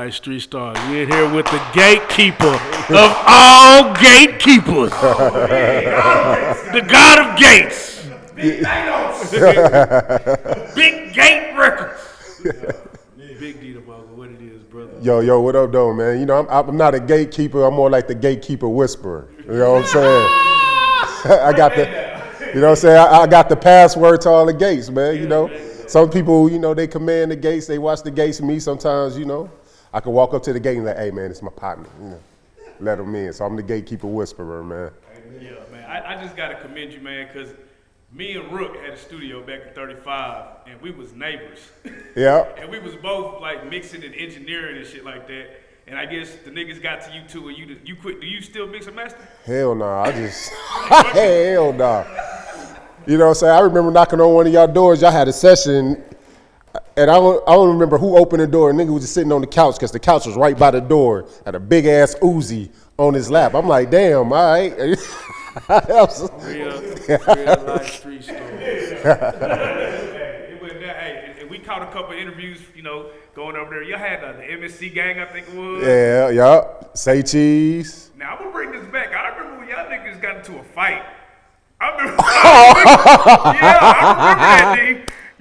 RealLyfeStreetStarz. We're in here with the gatekeeper of all gatekeepers. The God of Gates. Big Thanos. Big Gate Records. Big D of Mogul, what it is, brother. Yo, what up, though, man? You know, I'm not a gatekeeper. I'm more like the gatekeeper whisperer. You know what I'm saying? I got the, you know what I'm saying? I got the password to all the gates, man. You know, some people, you know, they command the gates. They watch the gates. Me, sometimes, you know, I can walk up to the gate and like, hey, man, it's my partner. You know, let them in. So I'm the gatekeeper whisperer, man. Yeah, man. I just got to commend you, man, because me and Rook had a studio back in 35, and we was neighbors. Yeah. And we was both like mixing and engineering and shit like that. And I guess the niggas got to you too, and you quit. Do you still mix and master? Hell no, I just, hell no. You know what I'm saying? I remember knocking on one of y'all doors. Y'all had a session, and I don't remember who opened the door. A nigga was just sitting on the couch because the couch was right by the door. Had a big ass Uzi on his lap. I'm like, damn, all right. RealLyfeStreetStarz. And we caught a couple interviews, you know, going over there. Y'all had the MSC gang, I think it was. Yeah. Say cheese. Now I'm gonna bring this back. I remember when y'all niggas got into a fight. I remember. I remember that, D.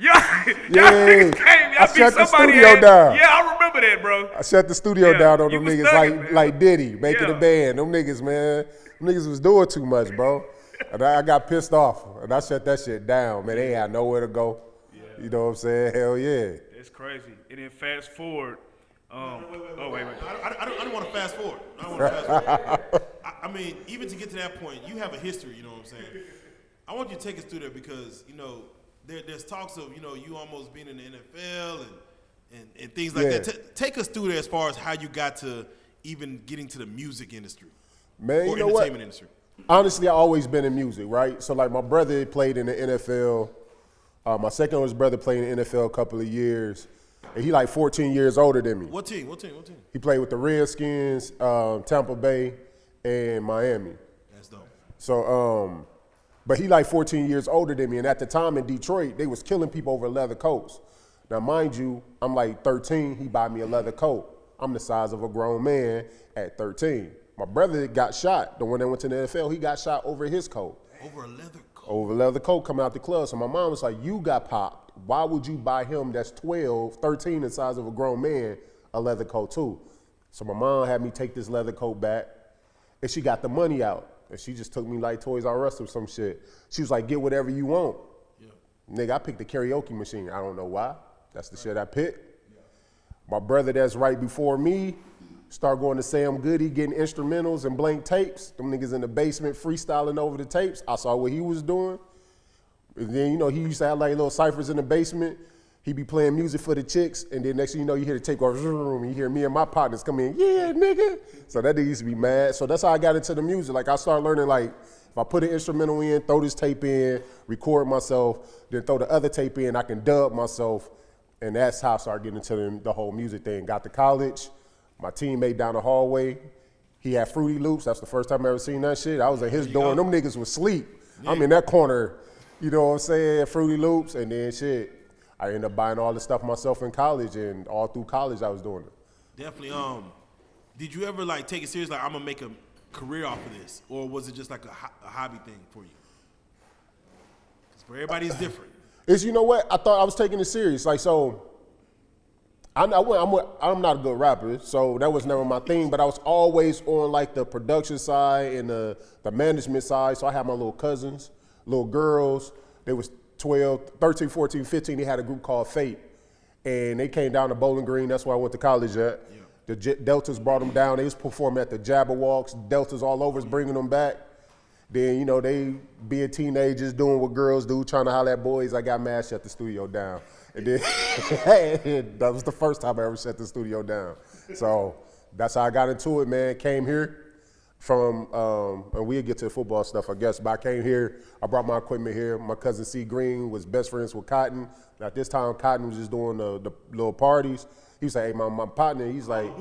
Y'all niggas came. Y'all beat somebody the studio down. Yeah, I remember that, bro. I shut the studio down on them niggas like Diddy making a band. Them niggas, man. Them niggas was doing too much, bro. And I got pissed off, and I shut that shit down, man. They ain't had nowhere to go. You know what I'm saying? Hell yeah. It's crazy. And then fast forward. Wait. I don't want to fast forward. I mean, even to get to that point, you have a history, you know what I'm saying? I want you to take us through there because, you know, there's talks of, you know, you almost being in the NFL and things like that. Take us through there as far as how you got to even getting to the music industry. Man, or you know entertainment what? industry. Honestly, I always been in music, right? So like my brother played in the NFL. My second oldest brother played in the NFL a couple of years. And he like 14 years older than me. What team? He played with the Redskins, Tampa Bay, and Miami. That's dope. So, but he like 14 years older than me. And at the time in Detroit, they was killing people over leather coats. Now, mind you, I'm like 13. He bought me a leather coat. I'm the size of a grown man at 13. My brother got shot. The one that went to the NFL, he got shot over his coat. Over a leather coat? Over a leather coat coming out the club. So my mom was like, you got popped. Why would you buy him that's 12, 13, the size of a grown man, a leather coat too? So my mom had me take this leather coat back, and she got the money out. And she just took me like Toys R Us or some shit. She was like, get whatever you want. Yeah. Nigga, I picked the karaoke machine. I don't know why. That's the shit I picked. Yeah. My brother that's right before me started going to Sam Goody, getting instrumentals and blank tapes. Them niggas in the basement freestyling over the tapes. I saw what he was doing. And then, you know, he used to have like little ciphers in the basement. He be playing music for the chicks, and then next thing you know, you hear the tape go, and you hear me and my partners come in, yeah, nigga. So that nigga used to be mad. So that's how I got into the music. Like, I started learning, like, if I put an instrumental in, throw this tape in, record myself, then throw the other tape in, I can dub myself. And that's how I started getting into the whole music thing. Got to college, my teammate down the hallway, he had Fruity Loops. That's the first time I ever seen that shit. I was at his door, and them niggas was asleep. Yeah. I'm in that corner. You know what I'm saying? Fruity Loops, and then shit. I ended up buying all the stuff myself in college, and all through college I was doing it. Definitely. Did you ever like take it serious, like I'm gonna make a career off of this, or was it just like a hobby thing for you? Because for everybody it's different. It's, you know what? I thought I was taking it serious. Like, so I'm not a good rapper, so that was never my thing. But I was always on like the production side and the management side. So I had my little cousins. Little girls, they was 12, 13, 14, 15, they had a group called Fate. And they came down to Bowling Green, that's where I went to college at. Yeah. The Deltas brought them down, they was performing at the Jabberwalks, Deltas all over was bringing them back. Then, you know, they being teenagers, doing what girls do, trying to holler at boys. I got mad, shut the studio down. And then, that was the first time I ever shut the studio down. So that's how I got into it, man. Came here. And we'll get to the football stuff, I guess, but I came here, I brought my equipment here. My cousin C. Green was best friends with Cotton. At this time, Cotton was just doing the little parties. He was like, hey, my partner, he's like,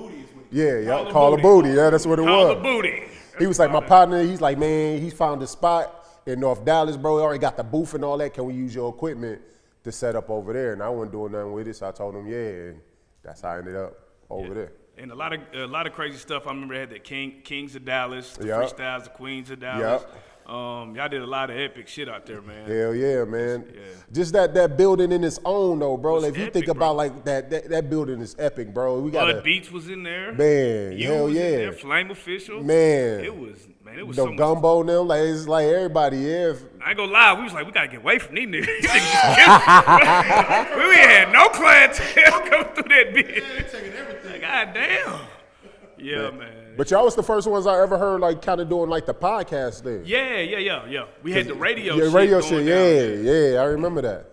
call a booty. Yeah, that's what it was. Call a booty. He was like, my partner, he's like, man, he found a spot in North Dallas, bro. He already got the booth and all that. Can we use your equipment to set up over there? And I wasn't doing nothing with it, so I told him, yeah, and that's how I ended up over there. And a lot of crazy stuff. I remember they had the Kings of Dallas, the Yep. Freestyles, the Queens of Dallas. Yep. Y'all did a lot of epic shit out there, man. Hell yeah, man. Yeah. Just that building in its own though, bro. It's Like, if you epic, think bro. about like that building is epic, bro. We got Bud Beats was in there. Man, You hell was yeah. in there. Flame Official. Man. It was the so much. gumbo and them, like it's like everybody, yeah. I ain't gonna lie, we was like, we gotta get away from these niggas. These niggas just killed. We had no clientele come through that bitch. They're taking everything. God damn. Yeah, man. But y'all was the first ones I ever heard like kind of doing like the podcast thing. Yeah. We had the radio Yeah, shit. radio going shit. down. Yeah, I remember that.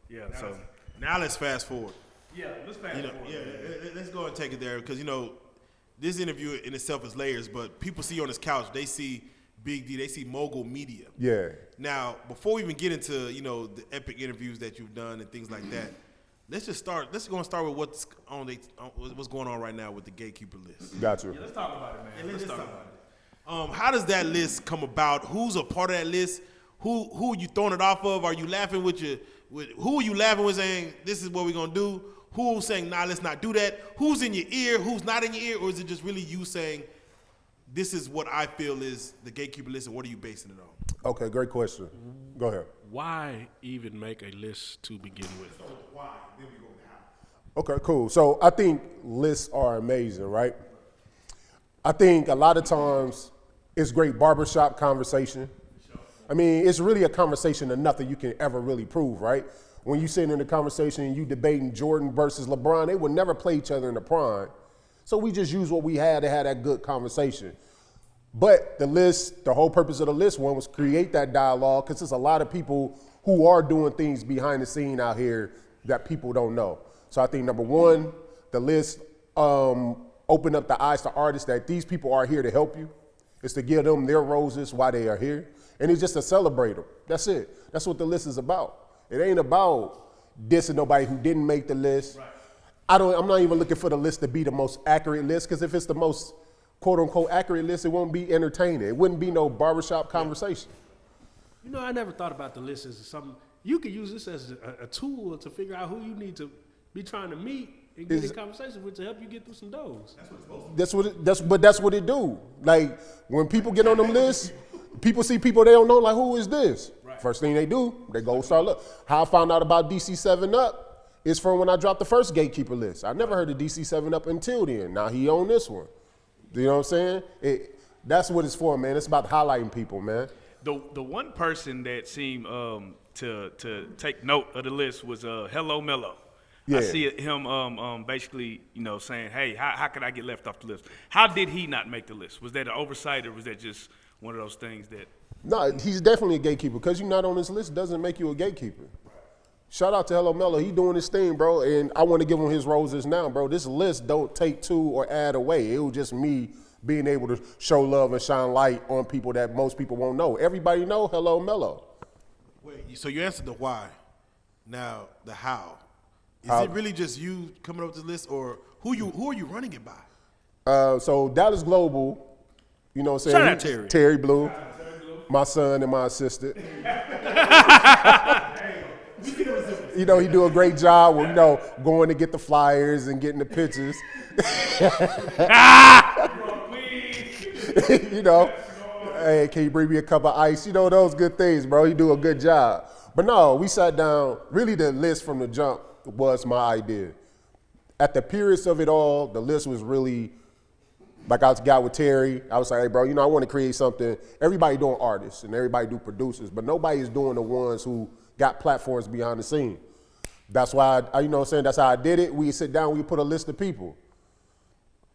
Yeah, so. Now let's fast forward. Yeah, let's fast You know, let's go and take it there because this interview in itself is layers. But people see you on this couch, they see Big D, they see Mogul Media. Yeah. Now, before we even get into the epic interviews that you've done and things like that, let's go and start with what's going on right now with the Gatekeeper list. Got you. Let's talk about it, man. Let's talk about it. How does that list come about? Who's a part of that list? Who are you throwing it off of? Are you laughing who are you laughing with saying this is what we're gonna do? Who's saying nah, let's not do that? Who's in your ear? Who's not in your ear? Or is it just really you saying this is what I feel is the Gatekeeper list and what are you basing it on? Okay, great question. Go ahead. Why even make a list to begin with? Why? Then we go to how. Okay, cool. So I think lists are amazing, right? I think a lot of times it's great barbershop conversation. I mean, it's really a conversation of nothing you can ever really prove, right? When you sit in a conversation and you debating Jordan versus LeBron, they would never play each other in the prime. So we just use what we had to have that good conversation. But the list, the whole purpose of the list one was create that dialogue because there's a lot of people who are doing things behind the scene out here that people don't know. So I think number one, the list open up the eyes to artists that these people are here to help you. It's to give them their roses while they are here. And it's just to celebrate them. That's it. That's what the list is about. It ain't about dissing nobody who didn't make the list. Right. I'm not even looking for the list to be the most accurate list, because if it's the most quote unquote accurate list, it won't be entertaining. It wouldn't be no barbershop conversation. You know, I never thought about the list as something, you could use this as a tool to figure out who you need to be trying to meet and get in conversation with to help you get through some doors. That's what it do. Like when people get on them lists, people see people they don't know, like, who is this? Right. First thing they do, they go start look. How I found out about DC 7 Up is from when I dropped the first Gatekeeper list. I never heard of DC 7 Up until then. Now he on this one. You know what I'm saying? That's what it's for, man. It's about highlighting people, man. The one person that seemed to take note of the list was Hello Mello. Yeah. I see him basically, saying, hey, how could I get left off the list? How did he not make the list? Was that an oversight, or was that just one of those things that? No, he's definitely a gatekeeper. Because you're not on this list doesn't make you a gatekeeper. Shout out to Hello Mello. He doing his thing, bro. And I want to give him his roses now, bro. This list don't take to or add away. It was just me being able to show love and shine light on people that most people won't know. Everybody know Hello Mello. Wait, so you answered the why. Now the how. Is it really just you coming up with this list, or who are you running it by? So Dallas Global, you know what I'm saying? Shout out Terry. Terry Blue, my son and my assistant. He do a great job with, going to get the flyers and getting the pictures. Hey, can you bring me a cup of ice? Those good things, bro. He do a good job. But no, we sat down. Really, the list from the jump was my idea. At the purest of it all, the list was really, like I got with Terry, I was like, hey, bro, I want to create something. Everybody doing artists and everybody do producers, but nobody is doing the ones who got platforms behind the scene. That's why, that's how I did it. We sit down, we put a list of people.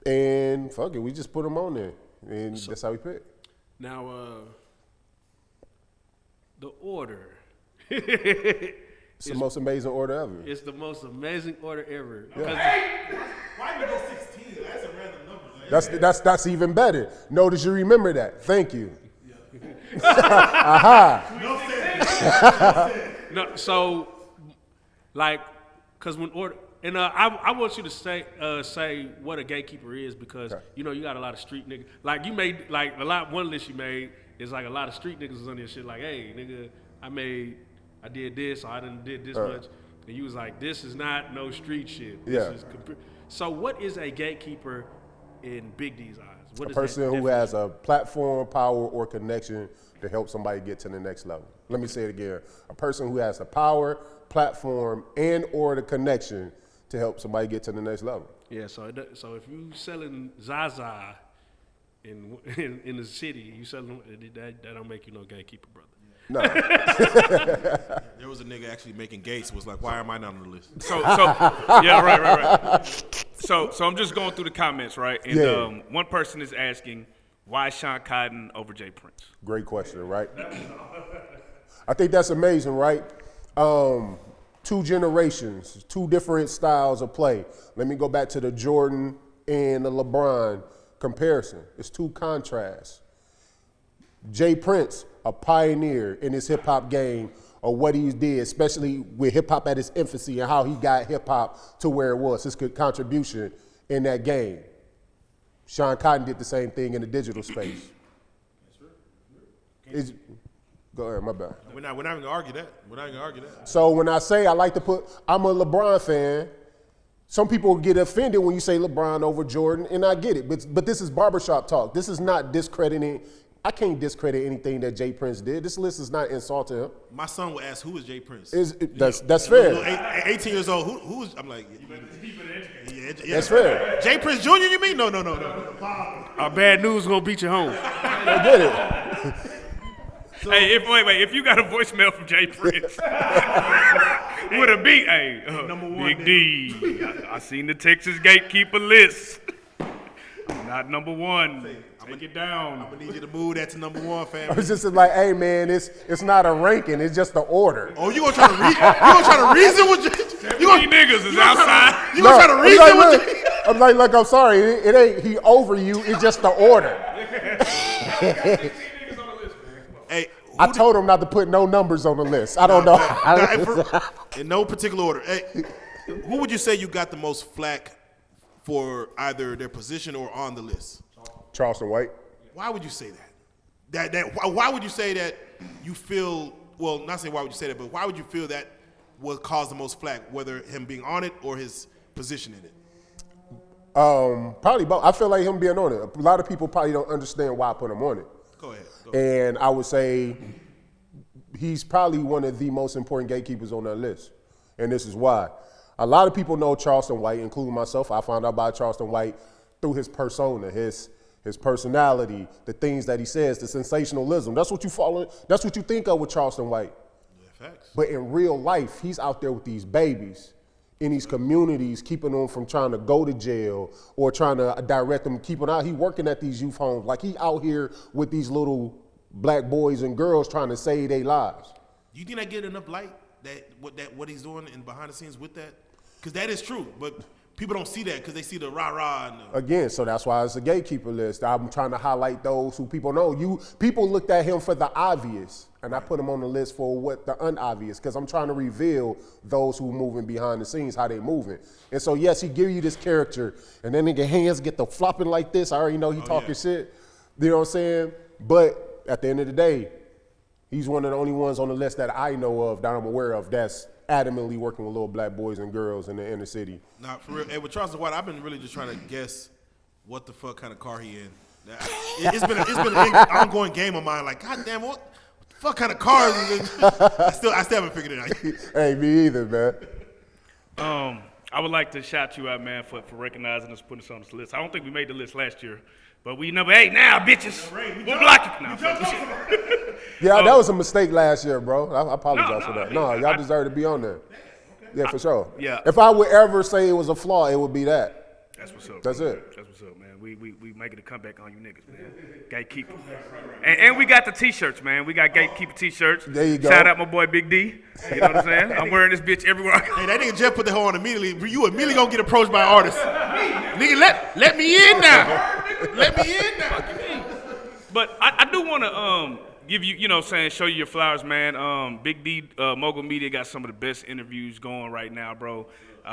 And fuck it, we just put them on there. And that's how we pick. Now, the order. It's the most amazing order ever. It's the most amazing order ever. Yeah. Why you go 16? That's a random number. That's even better. Notice you remember that. Thank you. No, so, because when order, and I want you to say what a gatekeeper is, because you got a lot of street niggas. Like you made one list you made is like a lot of street niggas was on this shit. Like, hey, nigga, I did this, or I done did this much, and you was like, this is not no street shit. Yeah. So what is a gatekeeper in Big D's eyes? What A is person that who definition? has a platform, power, or connection to help somebody get to the next level. Let me say it again. A person who has the power, platform, and or the connection to help somebody get to the next level. Yeah, so if you selling Zaza in the city, you selling that don't make you no gatekeeper, brother. No. There was a nigga actually making Gates was like, why am I not on the list? So yeah, right. So I'm just going through the comments, right? And Yeah. One person is asking, why Sean Cotton over Jay Prince? Great question, right? I think that's amazing, right? 2 generations, 2 different styles of play. Let me go back to the Jordan and the LeBron comparison. It's 2 contrasts. Jay Prince, a pioneer in his hip-hop game of what he did, especially with hip-hop at its infancy and how he got hip-hop to where it was, his contribution in that game. Sean Cotton did the same thing in the digital space. Go ahead, my bad. We're not even gonna argue that. So when I say I'm a LeBron fan, some people get offended when you say LeBron over Jordan, and I get it. But this is barbershop talk. This is not discrediting. I can't discredit anything that Jay Prince did. This list is not insulting him. My son will ask, who is Jay Prince? That's fair. 18 years old. Who is? I'm like, yeah, That's fair. Jay Prince Jr. You mean? No. Bad news gonna beat you home. I get it. Hey, if you got a voicemail from Jay Prince with a beat, number one, Big D, I seen the Texas Gatekeeper list. I'm not number 1. Take it down. I'm gonna need you to move that to number 1, I family. was just like, hey man, it's not a ranking. It's just the order. Oh, you gonna try to reason with Jay? You Three niggas is outside. You gonna try to reason with Jay? I'm like, look, I'm sorry. It ain't he over you. It's just the order. Hey, I told him not to put no numbers on the list. I don't know. in no particular order. Hey, who would you say you got the most flack for either their position or on the list? Charleston White. Why would you say that? Why would you say that you feel, well, not saying why would you say that, but why would you feel that would cause the most flack, whether him being on it or his position in it? Probably both. I feel like him being on it. A lot of people probably don't understand why I put him on it. Go ahead. And I would say he's probably one of the most important gatekeepers on that list. And this is why. A lot of people know Charleston White, including myself. I found out about Charleston White through his persona, his personality, the things that he says, the sensationalism. That's what you follow. That's what you think of with Charleston White. Yeah, facts. But in real life, he's out there with these babies in these communities, keeping them from trying to go to jail or trying to direct them, keeping out. He working at these youth homes. Like he out here with these little black boys and girls trying to save their lives. Do you think I get enough light what he's doing in behind the scenes with that? Because that is true, but people don't see that because they see the rah-rah. And Again, so that's why it's a gatekeeper list. I'm trying to highlight those who people know. People looked at him for the obvious, and I put him on the list for what the unobvious, because I'm trying to reveal those who moving behind the scenes, how they moving. And so yes, he give you this character, and then nigga hands get the flopping like this. I already know he talking shit. You know what I'm saying? But at the end of the day, he's one of the only ones on the list that I know of, that I'm aware of, that's adamantly working with little black boys and girls in the inner city. Nah, for real. Hey, with Charleston White, I've been really just trying to guess what the fuck kind of car he in. It's been an ongoing game of mine. Like, goddamn, what the fuck kind of car is this? I still haven't figured it out. Hey, me either, man. I would like to shout you out, man, for recognizing us, putting us on this list. I don't think we made the list last year, but we number 8 now, bitches. We'll block you now. Yeah, that was a mistake last year, bro. I apologize for that. No, y'all deserve to be on there. Yeah, for sure. Yeah. If I would ever say it was a flaw, it would be that. That's what's up. That's bro. it. That's what's up, man. We making a comeback on you niggas, man. Gatekeeper. And we got the t-shirts, man. We got Gatekeeper t-shirts. There you go. Shout out my boy Big D. You know what I'm saying? I'm wearing this bitch everywhere I go. Hey, that nigga Jeff put the hoe on immediately. You immediately gonna get approached by an artist. Nigga, let me in now. Let me in now. But I do want to give you, you know what I'm saying, show you your flowers, man. Big D Mogul Media got some of the best interviews going right now, bro.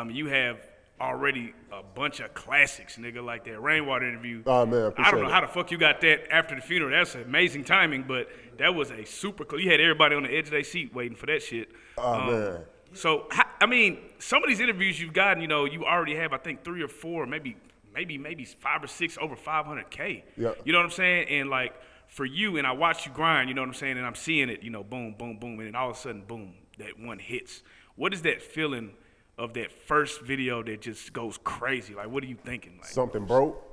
You have already a bunch of classics, nigga, like that Rainwater interview. Oh, man, I don't know appreciate how the fuck you got that after the funeral. That's amazing timing, but that was a super cool. You had everybody on the edge of their seat waiting for that shit. Oh, man. So I mean, some of these interviews you've gotten, you know, you already have, I think, 3 or 4, maybe 5 or 6 over 500K. Yeah. You know what I'm saying? And like for you, and I watch you grind, you know what I'm saying? And I'm seeing it, you know, boom, boom, boom, and then all of a sudden, boom, that one hits. What is that feeling of that first video that just goes crazy? Like, what are you thinking? Like, Something broke.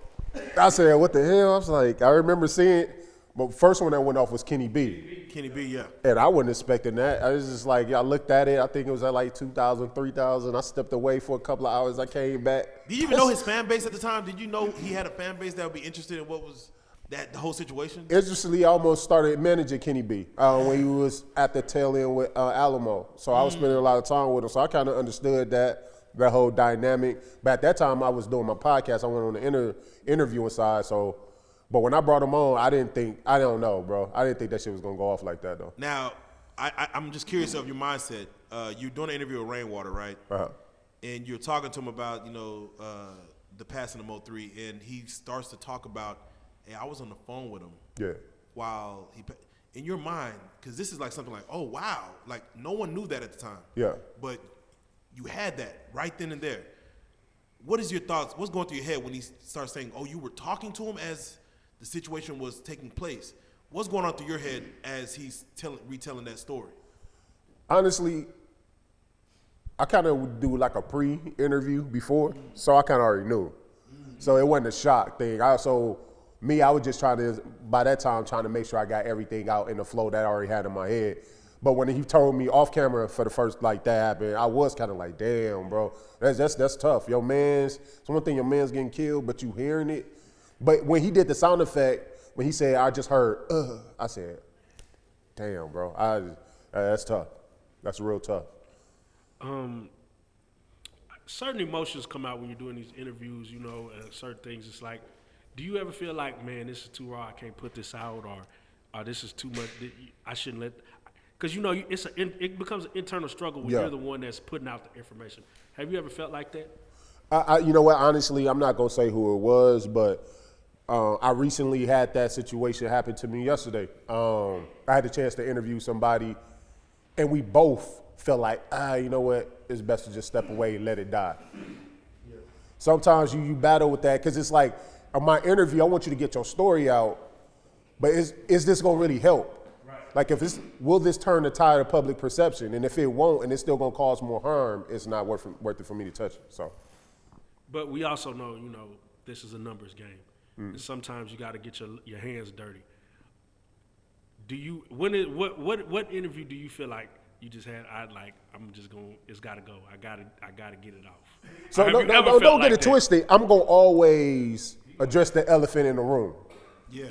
I said, what the hell? I was like, I remember seeing it, but first one that went off was Kenny B. Kenny B, yeah. And I wasn't expecting that. I was just like, I looked at it. I think it was at like 2,000, 3,000. I stepped away for a couple of hours. I came back. Do you even know his fan base at the time? Did you know he had a fan base that would be interested in what was the whole situation? Interestingly, I almost started managing Kenny B when he was at the tail end with Alamo. So I was spending a lot of time with him. So I kind of understood that whole dynamic. But at that time, I was doing my podcast. I went on the interviewing side. So, but when I brought him on, I don't know, bro. I didn't think that shit was going to go off like that, though. Now, I'm just curious of your mindset. You're doing an interview with Rainwater, right? Uh-huh. And you're talking to him about, you know, the passing of Mo3, and he starts to talk about, hey, I was on the phone with him. Yeah. While in your mind, because this is like something like, oh, wow. Like, no one knew that at the time. Yeah. But you had that right then and there. What is your thoughts? What's going through your head when he starts saying, oh, you were talking to him as the situation was taking place? What's going on through your head as he's retelling that story? Honestly, I kind of would do like a pre-interview before, so I kind of already knew. So it wasn't a shock thing. I was just by that time, trying to make sure I got everything out in the flow that I already had in my head. But when he told me off camera for the first, like, that happened, I was kind of like, damn, bro, that's tough. It's one thing your man's getting killed, but you hearing it. But when he did the sound effect, when he said, I just heard, I said, damn, bro, that's tough. That's real tough. Certain emotions come out when you're doing these interviews, you know, and certain things. It's like, do you ever feel like, man, this is too raw, I can't put this out, or this is too much, I shouldn't let, because, you know, it becomes an internal struggle when you're the one that's putting out the information. Have you ever felt like that? You know what, honestly, I'm not going to say who it was, but I recently had that situation happen to me yesterday. I had a chance to interview somebody, and we both felt like, you know what, it's best to just step away and let it die. Yeah. Sometimes you battle with that, because it's like, on my interview, I want you to get your story out, but is this going to really help? Like, will this turn the tide of public perception? And if it won't, and it's still gonna cause more harm, it's not worth it for me to touch it. So, but we also know, you know, this is a numbers game, and sometimes you got to get your hands dirty. Do you? What interview do you feel like you just had? It's got to go. I gotta get it off. So don't get it twisted. I'm gonna always address the elephant in the room. Yeah.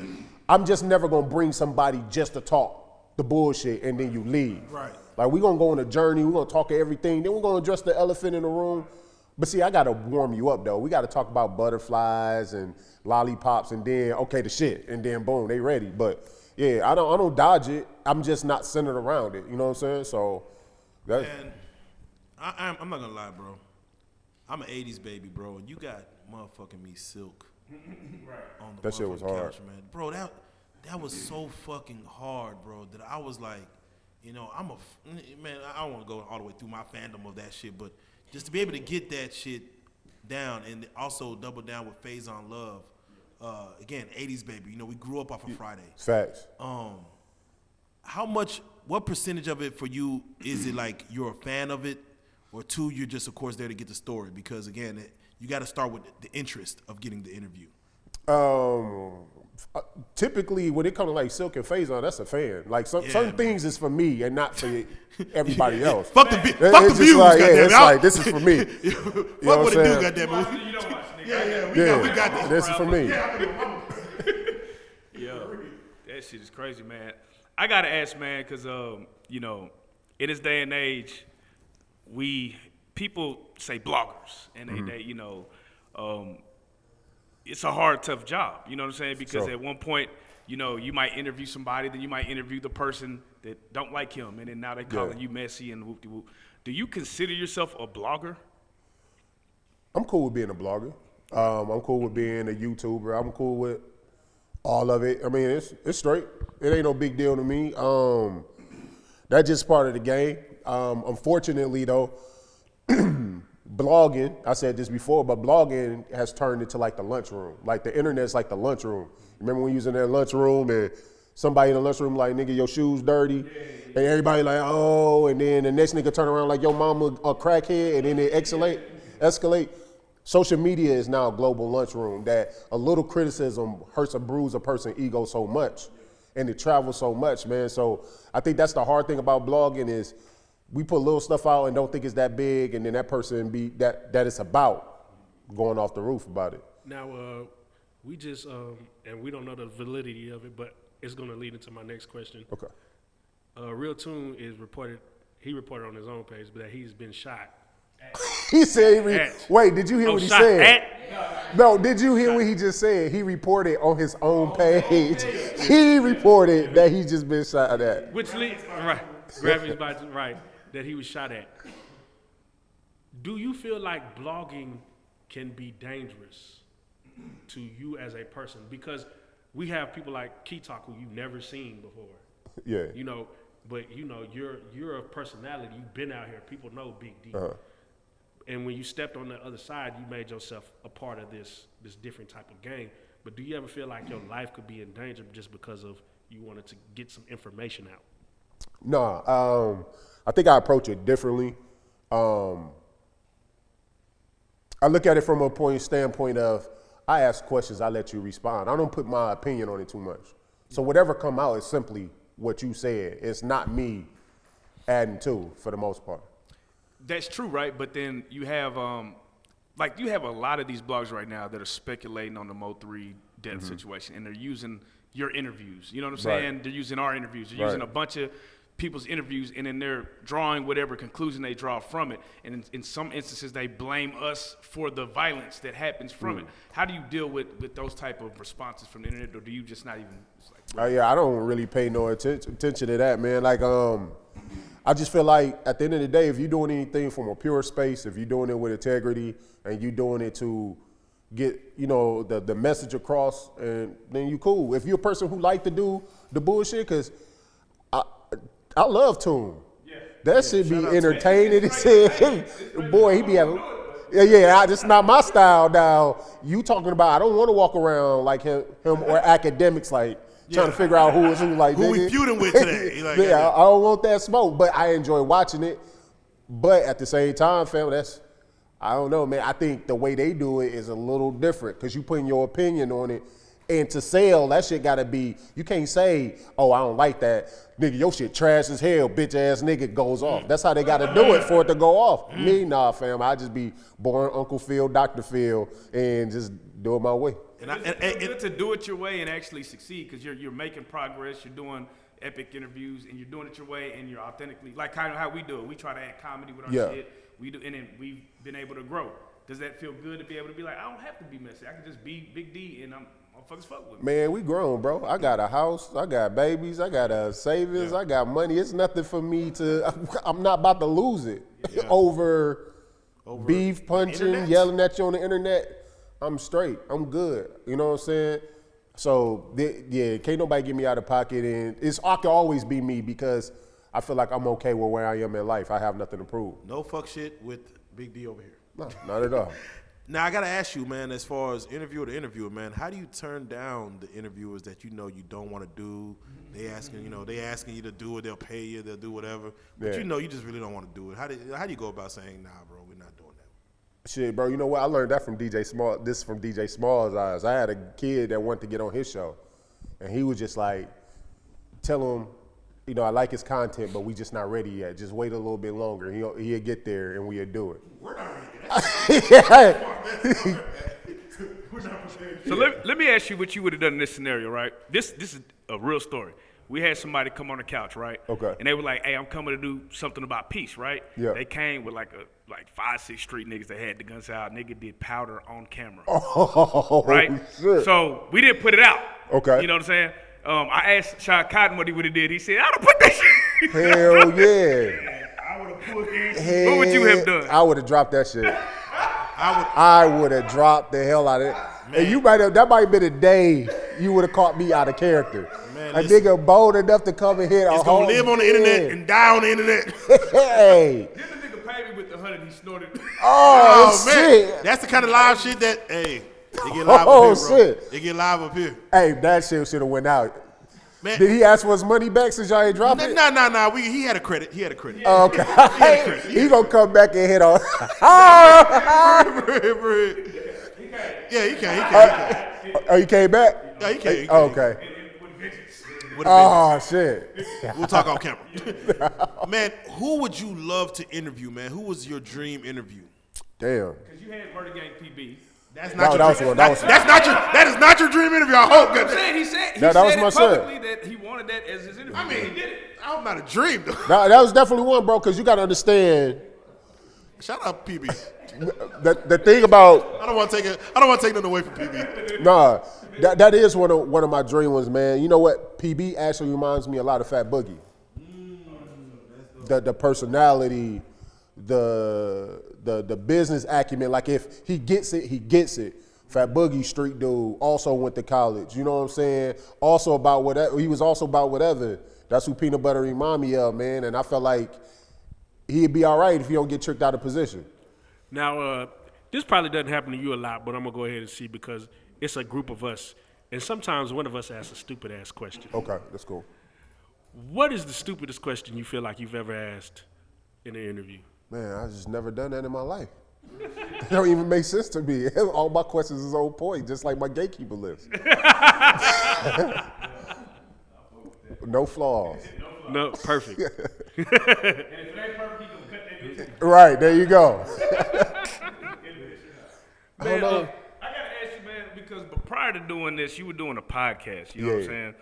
I'm just never gonna bring somebody just to talk the bullshit and then you leave. Right. Like, we're gonna go on a journey, we're gonna talk everything, then we're gonna address the elephant in the room. But see, I gotta warm you up though. We gotta talk about butterflies and lollipops and then, okay, the shit, and then boom, they ready. But yeah, I don't dodge it. I'm just not centered around it. You know what I'm saying? So and I'm not gonna lie, bro. I'm an 80s baby, bro, and you got motherfucking me Silk. Right. On the that shit was hard, couch, man. Bro, that was so fucking hard, bro, that I was like, you know, man, I don't want to go all the way through my fandom of that shit, but just to be able to get that shit down and also double down with Faison Love, again, 80s baby, you know, we grew up off of Friday. Facts. What percentage of it for you is it like you're a fan of it, or two, you're just, of course, there to get the story? Because, again, you got to start with the interest of getting the interview. Typically, when it comes to like Silk and Faison, that's a fan. Like certain things is for me and not for everybody else. Fuck the views, like, goddamn it's like, this is for me. Fuck what it do, goddamn it. You don't watch, nigga. Yeah, we got this is for me. Yo, that shit is crazy, man. I gotta ask, man, because you know, in this day and age, people say bloggers, and they you know, it's a hard, tough job. You know what I'm saying? Because at one point, you know, you might interview somebody, then you might interview the person that don't like him, and then now they calling you messy and whoop-de-whoop. Do you consider yourself a blogger? I'm cool with being a blogger. I'm cool with being a YouTuber. I'm cool with all of it. I mean, it's straight. It ain't no big deal to me. That's just part of the game. Unfortunately, though, blogging, I said this before, but blogging has turned into like the lunchroom. Like the internet's like the lunchroom. Remember when you was in that lunchroom and somebody in the lunchroom like, nigga, your shoes dirty? And everybody like, oh, and then the next nigga turn around like, your mama a crackhead, and then it escalate. Social media is now a global lunchroom that a little criticism hurts or bruise a person's ego so much, and it travels so much, man. So I think that's the hard thing about blogging is we put little stuff out and don't think it's that big, and then that person be that it's about going off the roof about it. Now, we just, and we don't know the validity of it, but it's going to lead into my next question. Okay. Real Tune he reported on his own page, but that he's been shot. He said, wait, did you hear what he said? No, did you hear what he just said? He reported on his own page. He reported that he just been shot at. Which leads, right, Gravity's right, that he was shot at. Do you feel like blogging can be dangerous to you as a person? Because we have people like Key Talk who you've never seen before. Yeah. You know, but you know, you're a personality. You've been out here. People know Big D. And when you stepped on the other side, you made yourself a part of this different type of game. But do you ever feel like your life could be in danger just because of you wanted to get some information out? No, I think I approach it differently. I look at it from a standpoint of I ask questions, I let you respond. I don't put my opinion on it too much. So whatever come out is simply what you said. It's not me adding to for the most part. That's true, right? But then you have, you have a lot of these blogs right now that are speculating on the Mo3 death situation, and they're using your interviews. You know what I'm saying? Right. They're using our interviews. They're using a bunch of people's interviews, and then they're drawing whatever conclusion they draw from it. And in some instances, they blame us for the violence that happens from it. How do you deal with those type of responses from the internet, or do you just not even? Yeah, I don't really pay no attention to that, man. Like, I just feel like at the end of the day, if you're doing anything from a pure space, if you're doing it with integrity, and you're doing it to get, you know, the message across, and then you cool. If you're a person who like to do the bullshit, because I love Tune. That should be entertaining. Boy, he be having. This is not my style now. You talking about, I don't want to walk around like him or academics like trying to figure out who is who. Like who we feuding with today? Like, I don't want that smoke, but I enjoy watching it. But at the same time, fam, I don't know, man. I think the way they do it is a little different because you putting your opinion on it. And to sell, that shit gotta be, you can't say, oh, I don't like that. Nigga, your shit trash as hell, bitch ass nigga goes off. That's how they gotta do it for it to go off. Me, nah, fam. I just be born Uncle Phil, Dr. Phil, and just do it my way. And it's good to do it your way and actually succeed because you're making progress, you're doing epic interviews, and you're doing it your way, and you're authentically, like kind of how we do it. We try to add comedy with our shit. We do, and then we've been able to grow. Does that feel good to be able to be like, I don't have to be messy. I can just be Big D, and motherfuckers fuck with me. Man, we grown, bro. I got a house. I got babies. I got savings. I got money. It's nothing for me to, I'm not about to lose it over beef, punching, yelling at you on the internet. I'm straight. I'm good. You know what I'm saying? So, can't nobody get me out of pocket. And I can always be me because I feel like I'm okay with where I am in life. I have nothing to prove. No fuck shit with Big D over here. No, not at all. Now, I got to ask you, man, as far as interviewer to interviewer, man, how do you turn down the interviewers that you know you don't want to do? They asking you to do it, they'll pay you, they'll do whatever. But you know you just really don't want to do it. How do you go about saying, nah, bro, we're not doing that? Shit, bro, you know what? I learned that from DJ Small. This is from DJ Small's eyes. I had a kid that wanted to get on his show, and he was just like, tell him, you know, I like his content, but we just not ready yet. Just wait a little bit longer. He'll get there, and we'll do it. We're not ready to get that. So let me ask you what you would have done in this scenario, right? This is a real story. We had somebody come on the couch, right? Okay. And they were like, hey, I'm coming to do something about peace, right? Yeah. They came with like 5-6 street niggas that had the guns out. Nigga did powder on camera. Oh, right? Shit. So we didn't put it out. Okay. You know what I'm saying? I asked Sean Cotton what he would have did. He said, I'd have put that shit. Hell yeah. I would have put in. What would you have done? I would have dropped that shit. I would have dropped the hell out of it. Man. And that might have been a day you would have caught me out of character. Man, a nigga bold enough to come and hit a whole. It's gonna live on the internet and die on the internet. Hey. Then the nigga paid me with the 100 he snorted. Oh, shit. Man, that's the kind of live shit that, hey, it get live Oh, up here, bro. shit. It get live up here. Hey, that shit should have went out. Man, Did he ask for his money back since y'all ain't dropped it? Nah. He had a credit. Oh, okay. He gonna come back and hit on. Yeah, he can. Oh, you came back? Yeah, he can. Oh, okay. Oh, shit. We'll talk on camera. Man, who would you love to interview, man? Who was your dream interview? Damn. Because you had Murder Gang PB. That's not That your dream. was one. That is not your dream interview. I hope. I'm saying he said that was my son. publicly that he wanted that as his interview. I mean, he did it. I hope not a dream though. That was definitely one, bro, because you got to understand Shout out PB. the thing about I don't want to take nothing away from PB. nah, that is one of my dream ones, man. You know what? PB actually reminds me a lot of Fat Boogie. The personality, the business acumen. Like if he gets it, he gets it. Fat Boogie, street dude, also went to college. You know what I'm saying? Also about whatever. He was also about whatever. That's who Peanut Butter remind me of, man. And I felt like he'd be all right if he don't get tricked out of position. Now, this probably doesn't happen to you a lot, but I'm going to go ahead and see because it's a group of us. And sometimes one of us asks a stupid-ass question. Okay, that's cool. What is the stupidest question you feel like you've ever asked in an interview? Man, I just never done that in my life. It don't even make sense to me. All my questions is on point, just like my gatekeeper list. No flaws. No, perfect. Right, there you go. Man, I gotta ask you, man, because prior to doing this, you were doing a podcast. You know what I'm saying?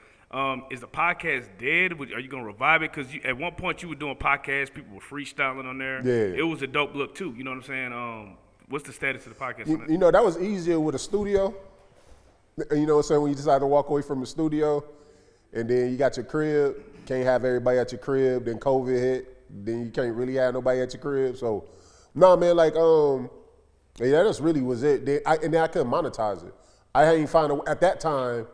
Is the podcast dead? Are you gonna revive it? Because at one point you were doing podcasts, people were freestyling on there. Yeah. It was a dope look too. You know what I'm saying? What's the status of the podcast? You know, that was easier with a studio. You know what I'm saying? When you decide to walk away from the studio, and then you got your crib, can't have everybody at your crib, then COVID hit, then you can't really have nobody at your crib. So, nah, man, like, yeah, that just really was it. And then I couldn't monetize it. I ain't find at that time.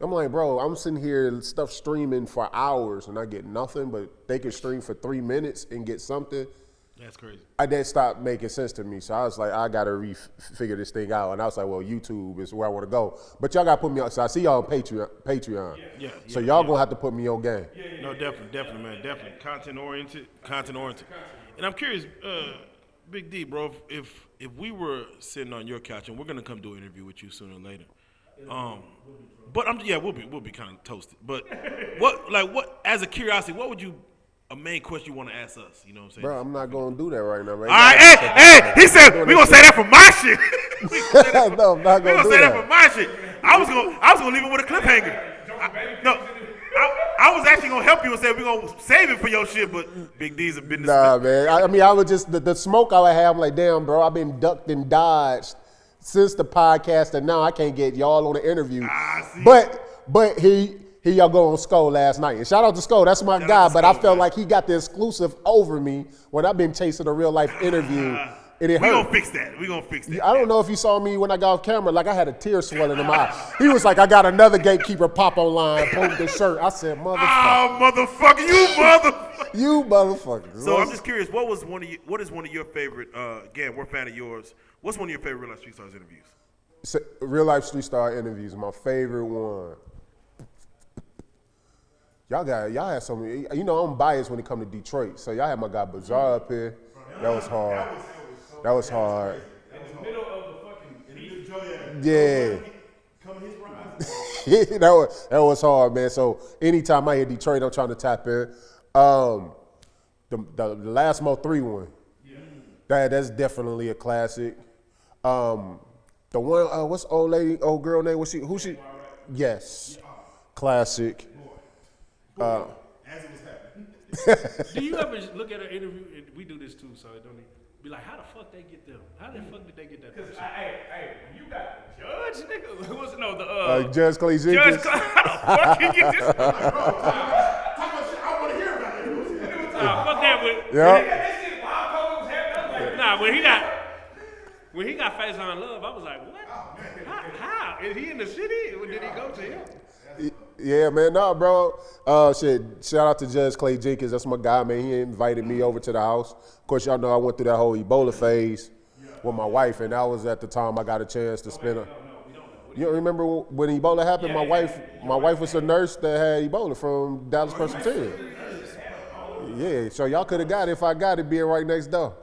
I'm like, bro, I'm sitting here stuff streaming for hours and I get nothing, but they can stream for 3 minutes and get something. That's crazy. I didn't stop making sense to me. So I was like, I got to figure this thing out. And I was like, well, YouTube is where I want to go. But y'all got to put me on. So I see y'all on Patreon. Yeah. So y'all going to have to put me on game. No, definitely, man, definitely. Content oriented. And I'm curious, Big D, bro, if we were sitting on your couch and we're gonna come do an interview with you sooner or later, we'll be kind of toasted. But what as a curiosity, what would you? A main question you want to ask us, you know what I'm saying? Bro, I'm not going to do that right now, man. All right, hey, he said we gonna say that for my shit. No, I'm not going to do say that that. for my shit. I was gonna leave it with a cliffhanger. I was actually gonna help you and say we're gonna save it for your shit, but Big D's a business. Nah, man. I mean, I would just the smoke I would have. I'm like, damn, bro, I've been ducked and dodged since the podcast, and now I can't get y'all on the interview. But he y'all go on Sko last night. And shout out to Sko, that's my guy. But I felt like he got the exclusive over me when I've been chasing a real life interview. And it hurt. We gonna fix that. I don't know if you saw me when I got off camera, like I had a tear swelling in my eye. He was like, I got another gatekeeper pop online, pulled the shirt. I said, motherfucker. Oh, motherfucker, you motherfucker. You motherfucker. So I'm just curious, what is one of your favorite, again, we're a fan of yours, what's one of your favorite Real Life Street Stars interviews? Real Life Street Star interviews, my favorite one. Y'all had some, you know, I'm biased when it comes to Detroit. So y'all had my guy Bizarre up here. That was hard. That was hard. In the middle of the fucking Yeah. that was hard, man. So anytime I hear Detroit, I'm trying to tap in. The last Mo 3 one. That's definitely a classic. The one, what's old girl name? Who she? Yes. Classic. As it was happening. Do you ever look at an interview, and we do this too, so it don't be like, how the fuck they get them? How the fuck did they get that person? Hey, you got the judge, nigga? Who was the Judge Clay Jenkins. How the fuck he get this? Talk about shit I want to hear about it. Fuck that with. Yeah. Nah, when he got Faison Love, I was like, what? How? Is he in the city? Or did he go to him? Yeah, man, no, bro. Shit, shout out to Judge Clay Jenkins. That's my guy, man. He invited me over to the house. Of course, y'all know I went through that whole Ebola phase with my wife, and that was at the time I got a chance to spend a. You don't remember when Ebola happened? My wife was a nurse that had Ebola from Dallas Presbyterian. Yeah, so y'all could have got it if I got it being right next door.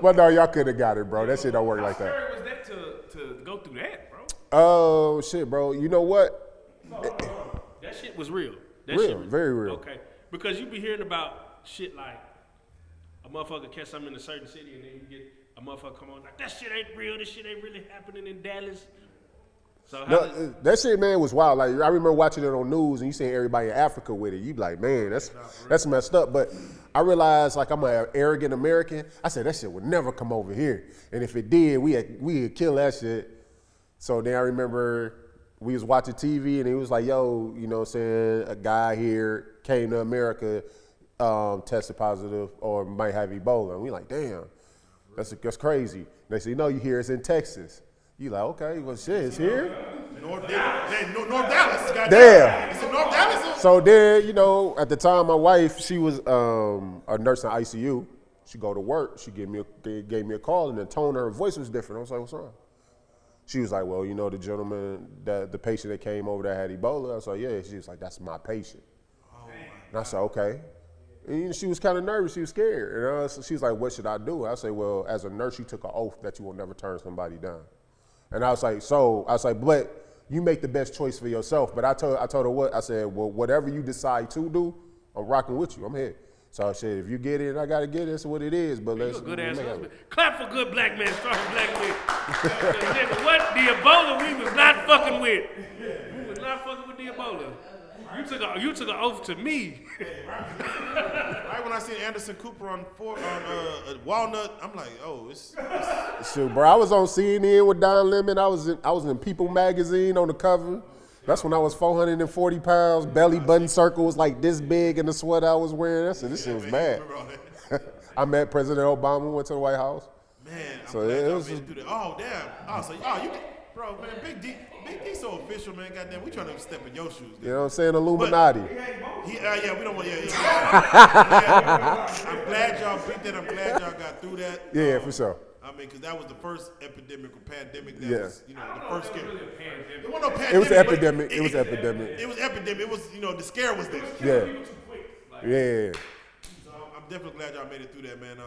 But no, y'all could have got it, bro. That shit don't work like that. How scary was that to go through that, bro? Oh, shit, bro. You know what? That shit was real. Very real. Okay, because you be hearing about shit like a motherfucker catch something in a certain city and then you get a motherfucker come on like, that shit ain't real, this shit ain't really happening in Dallas. So No, that shit, man, was wild. Like, I remember watching it on news and you seeing everybody in Africa with it. You be like, man, that's messed up. But I realized, like, I'm an arrogant American. I said, that shit would never come over here. And if it did, we'd kill that shit. So then I remember we was watching TV and he was like, yo, you know what I'm saying, a guy here came to America, tested positive or might have Ebola. And we like, damn, that's crazy. They say, no, you hear it's in Texas. You like, okay, well, shit, it's here? North Dallas. Damn. It's in North Dallas. So then, you know, at the time, my wife, she was a nurse in ICU. She go to work. She gave me a call, and the tone of her voice was different. I was like, what's wrong? She was like, well, you know, the gentleman, the patient that came over that had Ebola. I was like, yeah. She was like, that's my patient. And I said, okay. And she was kind of nervous. She was scared. And she was like, what should I do? I said, well, as a nurse, you took an oath that you will never turn somebody down. And I was like, but you make the best choice for yourself. But I told her what? I said, well, whatever you decide to do, I'm rocking with you. I'm here. So I said, if you get it, I got to get it. That's what it is. But let's. You a good ass husband. Clap for good black man, strong black man. Nigga, what? The Ebola we was not fucking with. We was not fucking with the Ebola. You took an oath to me. Right when I seen Anderson Cooper on Walnut, I'm like, oh, it's Shoot, bro, I was on CNN with Don Lemon. I was in People magazine on the cover. That's when I was 440 pounds. Belly button circle was like this big in the sweater I was wearing. I said, this shit was bad. I met President Obama, went to the White House. Man, I'm So glad it y'all was made just- it through that. Oh, damn. You bro, man, Big D so official, man. Goddamn, we trying to step in your shoes. You know what I'm saying? Illuminati. Yeah, we don't want, I'm glad y'all beat that. I'm glad y'all got through that. Yeah, for sure. I mean, because that was the first epidemic or pandemic that Yeah. was, you know, the first scare. It wasn't no pandemic. It was but epidemic. It was epidemic. It was epidemic. It was, you know, the scare was there. Yeah. So I'm definitely glad y'all made it through that, man.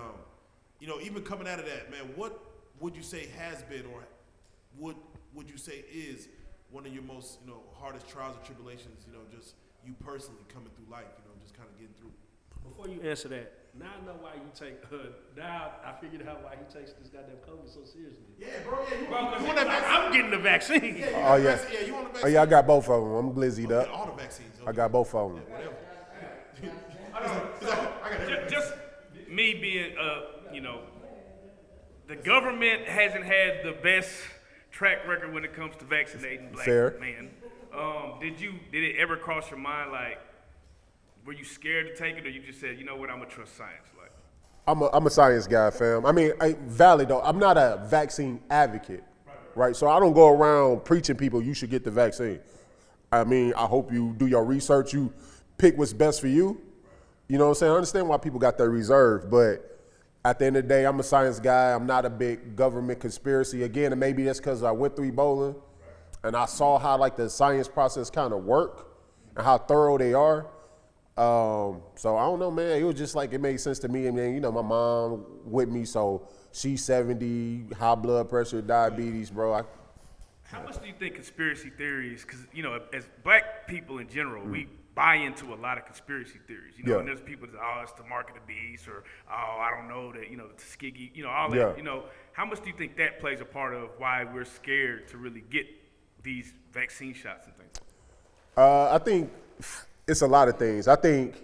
You know, even coming out of that, man, what would you say has been or would you say is one of your most, you know, hardest trials or tribulations, you know, just you personally coming through life, you know, just kind of getting through? Before you answer that, now I know why you take. Now I figured out why he takes this goddamn COVID so seriously. Yeah, bro. Yeah, you Bro, want that vaccine? I'm getting the vaccine. Yeah, you Oh, want the yeah. vaccine? Yeah, you want the Oh, vaccine? yeah, I got both of them. I'm glizzied Yeah, up. all the vaccines. I got both of them. Just me being, you know, the government hasn't had the best track record when it comes to vaccinating black Fair. men. Did it ever cross your mind, like, were you scared to take it, or you just said, you know what, I'm gonna trust science? Like, I'm a science guy, fam. I mean, valid though. I'm not a vaccine advocate, right? So I don't go around preaching people you should get the vaccine. I mean, I hope you do your research. You pick what's best for you. You know what I'm saying? I understand why people got their reserve, but at the end of the day, I'm a science guy. I'm not a big government conspiracy. Again, and maybe that's because I went through Ebola and I saw how like the science process kind of work and how thorough they are. So I don't know, man. It was just like it made sense to me. And then, you know, my mom with me, so she's 70, high blood pressure, diabetes, bro. how much do you think conspiracy theories, because, you know, as black people in general, we buy into a lot of conspiracy theories, you know, Yeah. and there's people that, oh, it's the mark of the beast, or, oh, I don't know, that, you know, the Tuskegee, you know, all that, Yeah. you know, how much do you think that plays a part of why we're scared to really get these vaccine shots and things? I think it's a lot of things. I think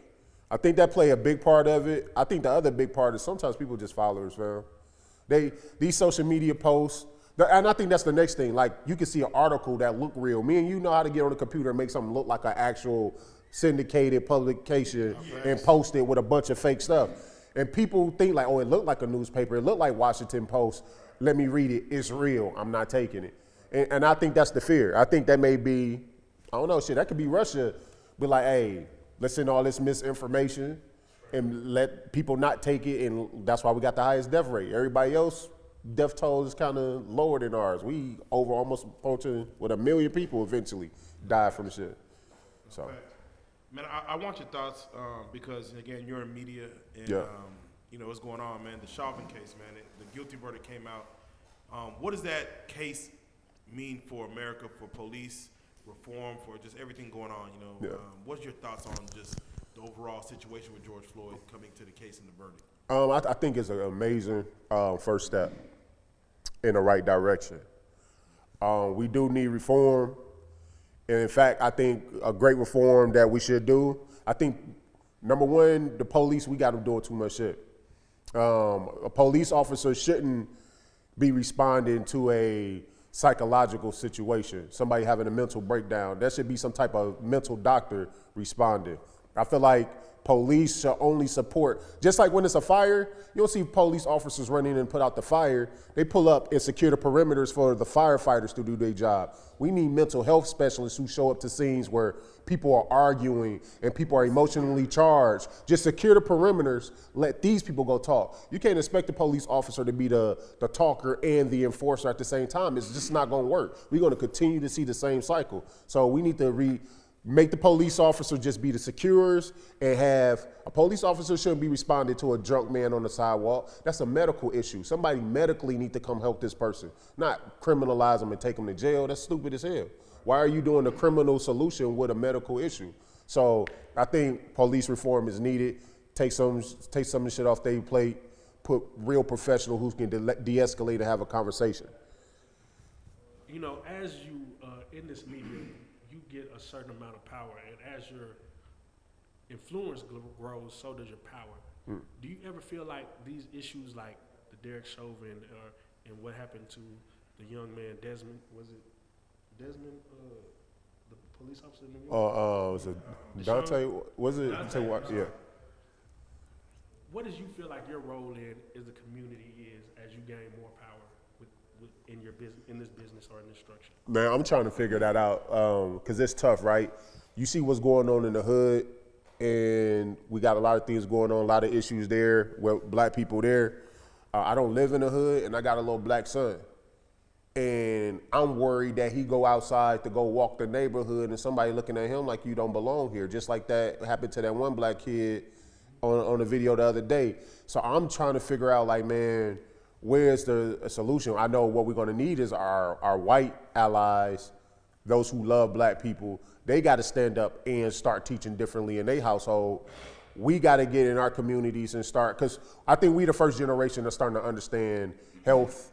that play a big part of it. I think the other big part is sometimes people just followers, fam. These social media posts, and I think that's the next thing. Like, you can see an article that look real. Me and you know how to get on the computer and make something look like an actual syndicated publication and post it with a bunch of fake stuff. And people think like, oh, it looked like a newspaper. It looked like Washington Post. Let me read it. It's real. I'm not taking it. And I think that's the fear. I think that may be, I don't know, shit, that could be Russia. Be like, hey, let's send all this misinformation and let people not take it, and that's why we got the highest death rate. Everybody else, death toll is kind of lower than ours. We over almost approaching with 1 million people eventually die from the shit. So, Okay. Man, I want your thoughts because again, you're in media and Yeah. you know what's going on, man. The Chauvin case, man. The guilty verdict came out. What does that case mean for America, for police reform, for just everything going on? You know, Yeah. what's your thoughts on just the overall situation with George Floyd coming to the case and the verdict? I think it's an amazing first step in the right direction. We do need reform. And in fact, I think a great reform that we should do, I think, number one, the police, we got them doing too much shit. A police officer shouldn't be responding to a psychological situation, somebody having a mental breakdown. There should be some type of mental doctor responding. I feel like police should only support, just like when it's a fire, you don't see police officers running and put out the fire. They pull up and secure the perimeters for the firefighters to do their job. We need mental health specialists who show up to scenes where people are arguing and people are emotionally charged. Just secure the perimeters, let these people go talk. You can't expect the police officer to be the talker and the enforcer at the same time. It's just not gonna work. We're gonna continue to see the same cycle. So we need to make the police officer just be the securers, and have a police officer shouldn't be responding to a drunk man on the sidewalk. That's a medical issue. Somebody medically need to come help this person, not criminalize them and take them to jail. That's stupid as hell. Why are you doing a criminal solution with a medical issue? So I think police reform is needed. Take some of the shit off their plate, put real professional who can de-escalate and have a conversation. You know, as you in this media, you get a certain amount of power, and as your influence grows, so does your power. Do you ever feel like these issues, like the Derek Chauvin and what happened to the young man Desmond? Was it Desmond, the police officer in New York? Was it Dante? Was it? Dante, Yeah. What does you feel like your role in the community is as you gain more power in your business, in this business or in this structure? Man, I'm trying to figure that out because it's tough, right? You see what's going on in the hood, and we got a lot of things going on, a lot of issues there with black people there. I don't live in the hood, and I got a little black son. And I'm worried that he go outside to go walk the neighborhood and somebody looking at him like you don't belong here, just like that happened to that one black kid on the video the other day. So I'm trying to figure out, like, man, where's the solution? I know what we're gonna need is our white allies, those who love black people. They gotta stand up and start teaching differently in their household. We gotta get in our communities and start, because I think we the first generation that's starting to understand health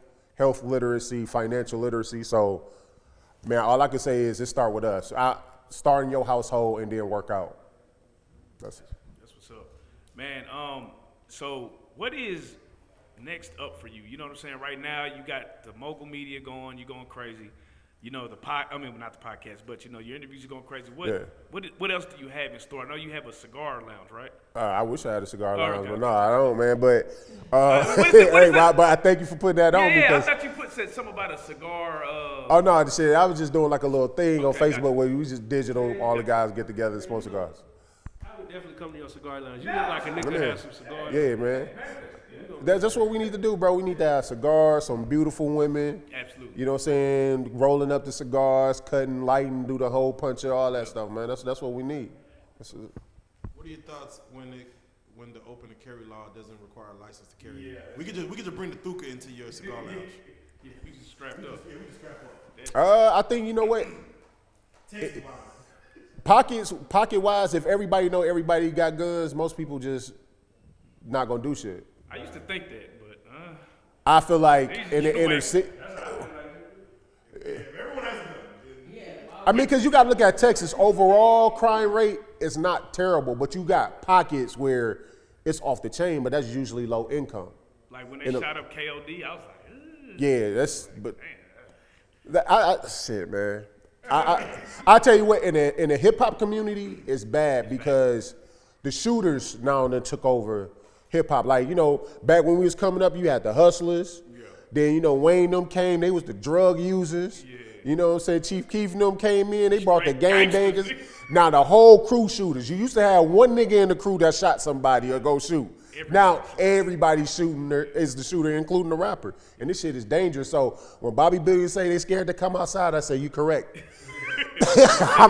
literacy, financial literacy. So, man, all I can say is it start with us. Start in your household and then work out. That's what's up. Man, so what is next up for you? You know what I'm saying? Right now, you got the Mogul Media going, you're going crazy. You know, not the podcast, but you know, your interviews are going crazy. What else do you have in store? I know you have a cigar lounge, right? I wish I had a cigar lounge, okay. but no, I don't, man. But what but I thank you for putting that on. Yeah, because I thought you said something about a cigar. Oh no, shit, I was just doing like a little thing on Okay, Facebook gotcha. where we just digital, all the guys get together and smoke cigars. I would definitely come to your cigar lounge. You look like a nigga that has some cigars. Yeah, man. That's what we need to do, bro. We need to have cigars, some beautiful women. Absolutely. You know what I'm saying? Rolling up the cigars, cutting, lighting, do the whole puncher, all that stuff, man. That's what we need. What are your thoughts when the open and carry law doesn't require a license to carry? Yeah. We could just bring the thuka into your cigar lounge. Yeah, we just strapped up. Yeah, we just strap up. I think, you know what? Pocket wise, if everybody know everybody got guns, most people just not gonna do shit. I used to think that, but I feel like They in the just inner wait. city. I mean, because you got to look at Texas. Overall crime rate is not terrible, but you got pockets where it's off the chain, but that's usually low income. like when they shot up KOD, I was like, ugh. Yeah, that's, but shit, man. I tell you what, in the hip hop community, it's bad because the shooters now then took over hip hop. Like, you know, back when we was coming up, you had the hustlers. Yeah. Then, you know, Wayne them came, they was the drug users. Yeah. You know what I'm saying? Chief Keef and them came in. They brought the Straight gang gangsters. bangers. Now the whole crew shooters. You used to have one nigga in the crew that shot somebody or go shoot. Now everybody's shooting is the shooter, including the rapper. And this shit is dangerous. So when Bobby Billions say they scared to come outside, I say you correct. I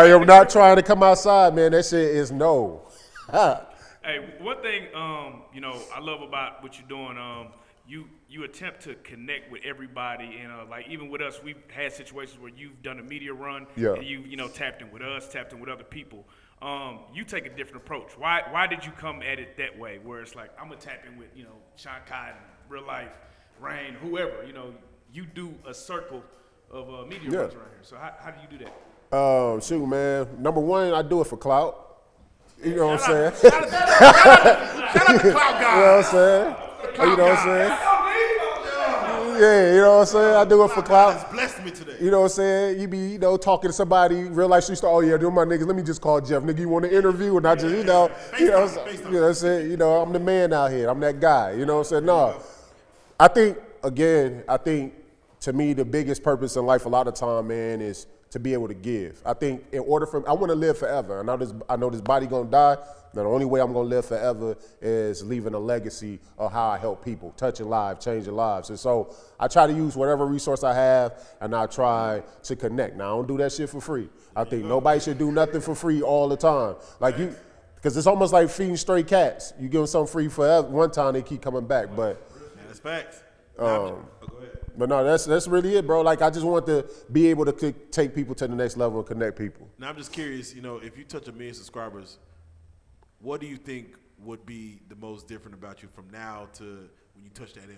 am not trying to come outside, man. That shit is no. Hey, one thing, you know, I love about what you're doing. You attempt to connect with everybody, and like even with us, we've had situations where you've done a media run, and you know tapped in with us, tapped in with other people. You take a different approach. Why did you come at it that way? Where it's like I'm gonna tap in with Sean Cotton, Real Life, Rain, whoever. You do a circle of media runs around here. So how do you do that? Shoot, man. Number one, I do it for clout. You know what I'm saying? Shout out to Cloud Guy. You know what I'm saying? You know what I'm saying? Yeah, you know what I'm saying? I do it for clout. Has blessed me today. You know what I'm saying? You be, talking to somebody, real life street star. Oh yeah, they're my niggas. Let me just call Jeff. Nigga, you want to interview? And I just, you know what I'm saying? I'm the man out here. I'm that guy. You know what I'm saying? No, I think to me the biggest purpose in life a lot of time, man, is to be able to give. I think in order for I want to live forever. I know this body gonna die. Now, the only way I'm gonna live forever is leaving a legacy of how I help people, touching lives, changing lives. And so I try to use whatever resource I have, and I try to connect. Now I don't do that shit for free. I think nobody should do nothing for free all the time. Like you, because it's almost like feeding stray cats. You give them something free forever. One time they keep coming back, but. Man, that's facts. Go ahead. But no, that's really it, bro. Like I just want to be able to take people to the next level and connect people. Now I'm just curious, if you touch 1 million subscribers, what do you think would be the most different about you from now to when you touch that M?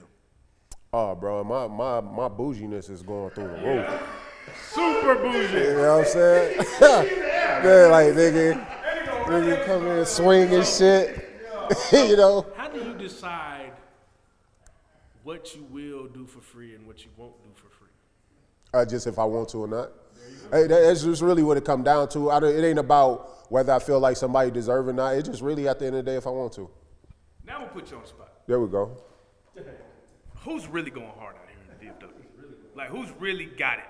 Oh, bro, my bouginess is going through the roof. Super bougie. You know what I'm saying? Yeah, like nigga come in swing and shit. How do you decide what you will do for free and what you won't do for free? Just if I want to or not. Hey, that's just really what it come down to. It ain't about whether I feel like somebody deserve it or not. It's just really at the end of the day if I want to. Now I'm gonna put you on the spot. There we go. Who's really going hard out here in the DFW? Like who's really got it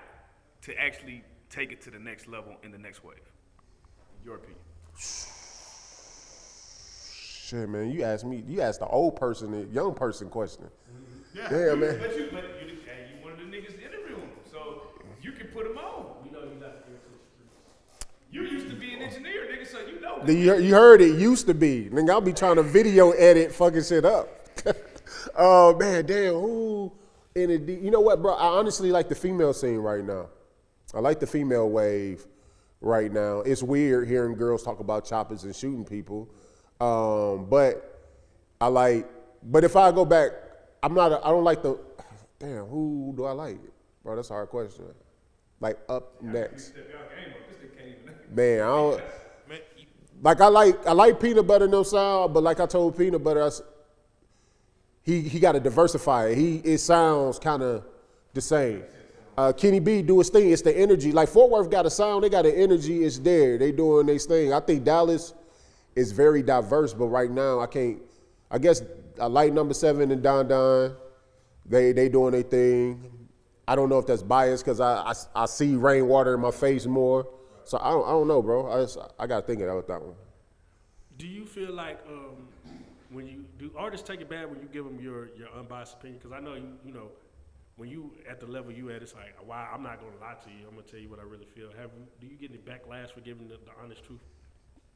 to actually take it to the next level in the next wave? In your opinion. Shit, man, you asked the old person, the young person question. Yeah. Damn, man. But you one of the niggas interviewing him, so you can put him on. You used to be an engineer, nigga, so you know. You heard it used to be. Nigga, I'll be trying to video edit fucking shit up. Oh, man, damn, who in the you know what, bro? I honestly like the female scene right now. I like the female wave right now. It's weird hearing girls talk about choppers and shooting people. But if I go back, I don't like who do I like? Bro, that's a hard question. Like up next. Man, I like Peanut Butter no sound, but like I told Peanut Butter, he got to diversify it. It sounds kind of the same. Kenny B do his thing. It's the energy. Like Fort Worth got a sound, they got an energy. It's there. They doing their thing. I think Dallas is very diverse, but right now I guess I like number 7 and Don Don. They doing their thing. I don't know if that's biased because I see rainwater in my face more. So I don't know, bro. I got to think about that one. Do you feel like do artists take it bad when you give them your unbiased opinion? Because I know when you at the level you at, it's like, wow, I'm not gonna lie to you. I'm gonna tell you what I really feel. Do you get any backlash for giving the honest truth?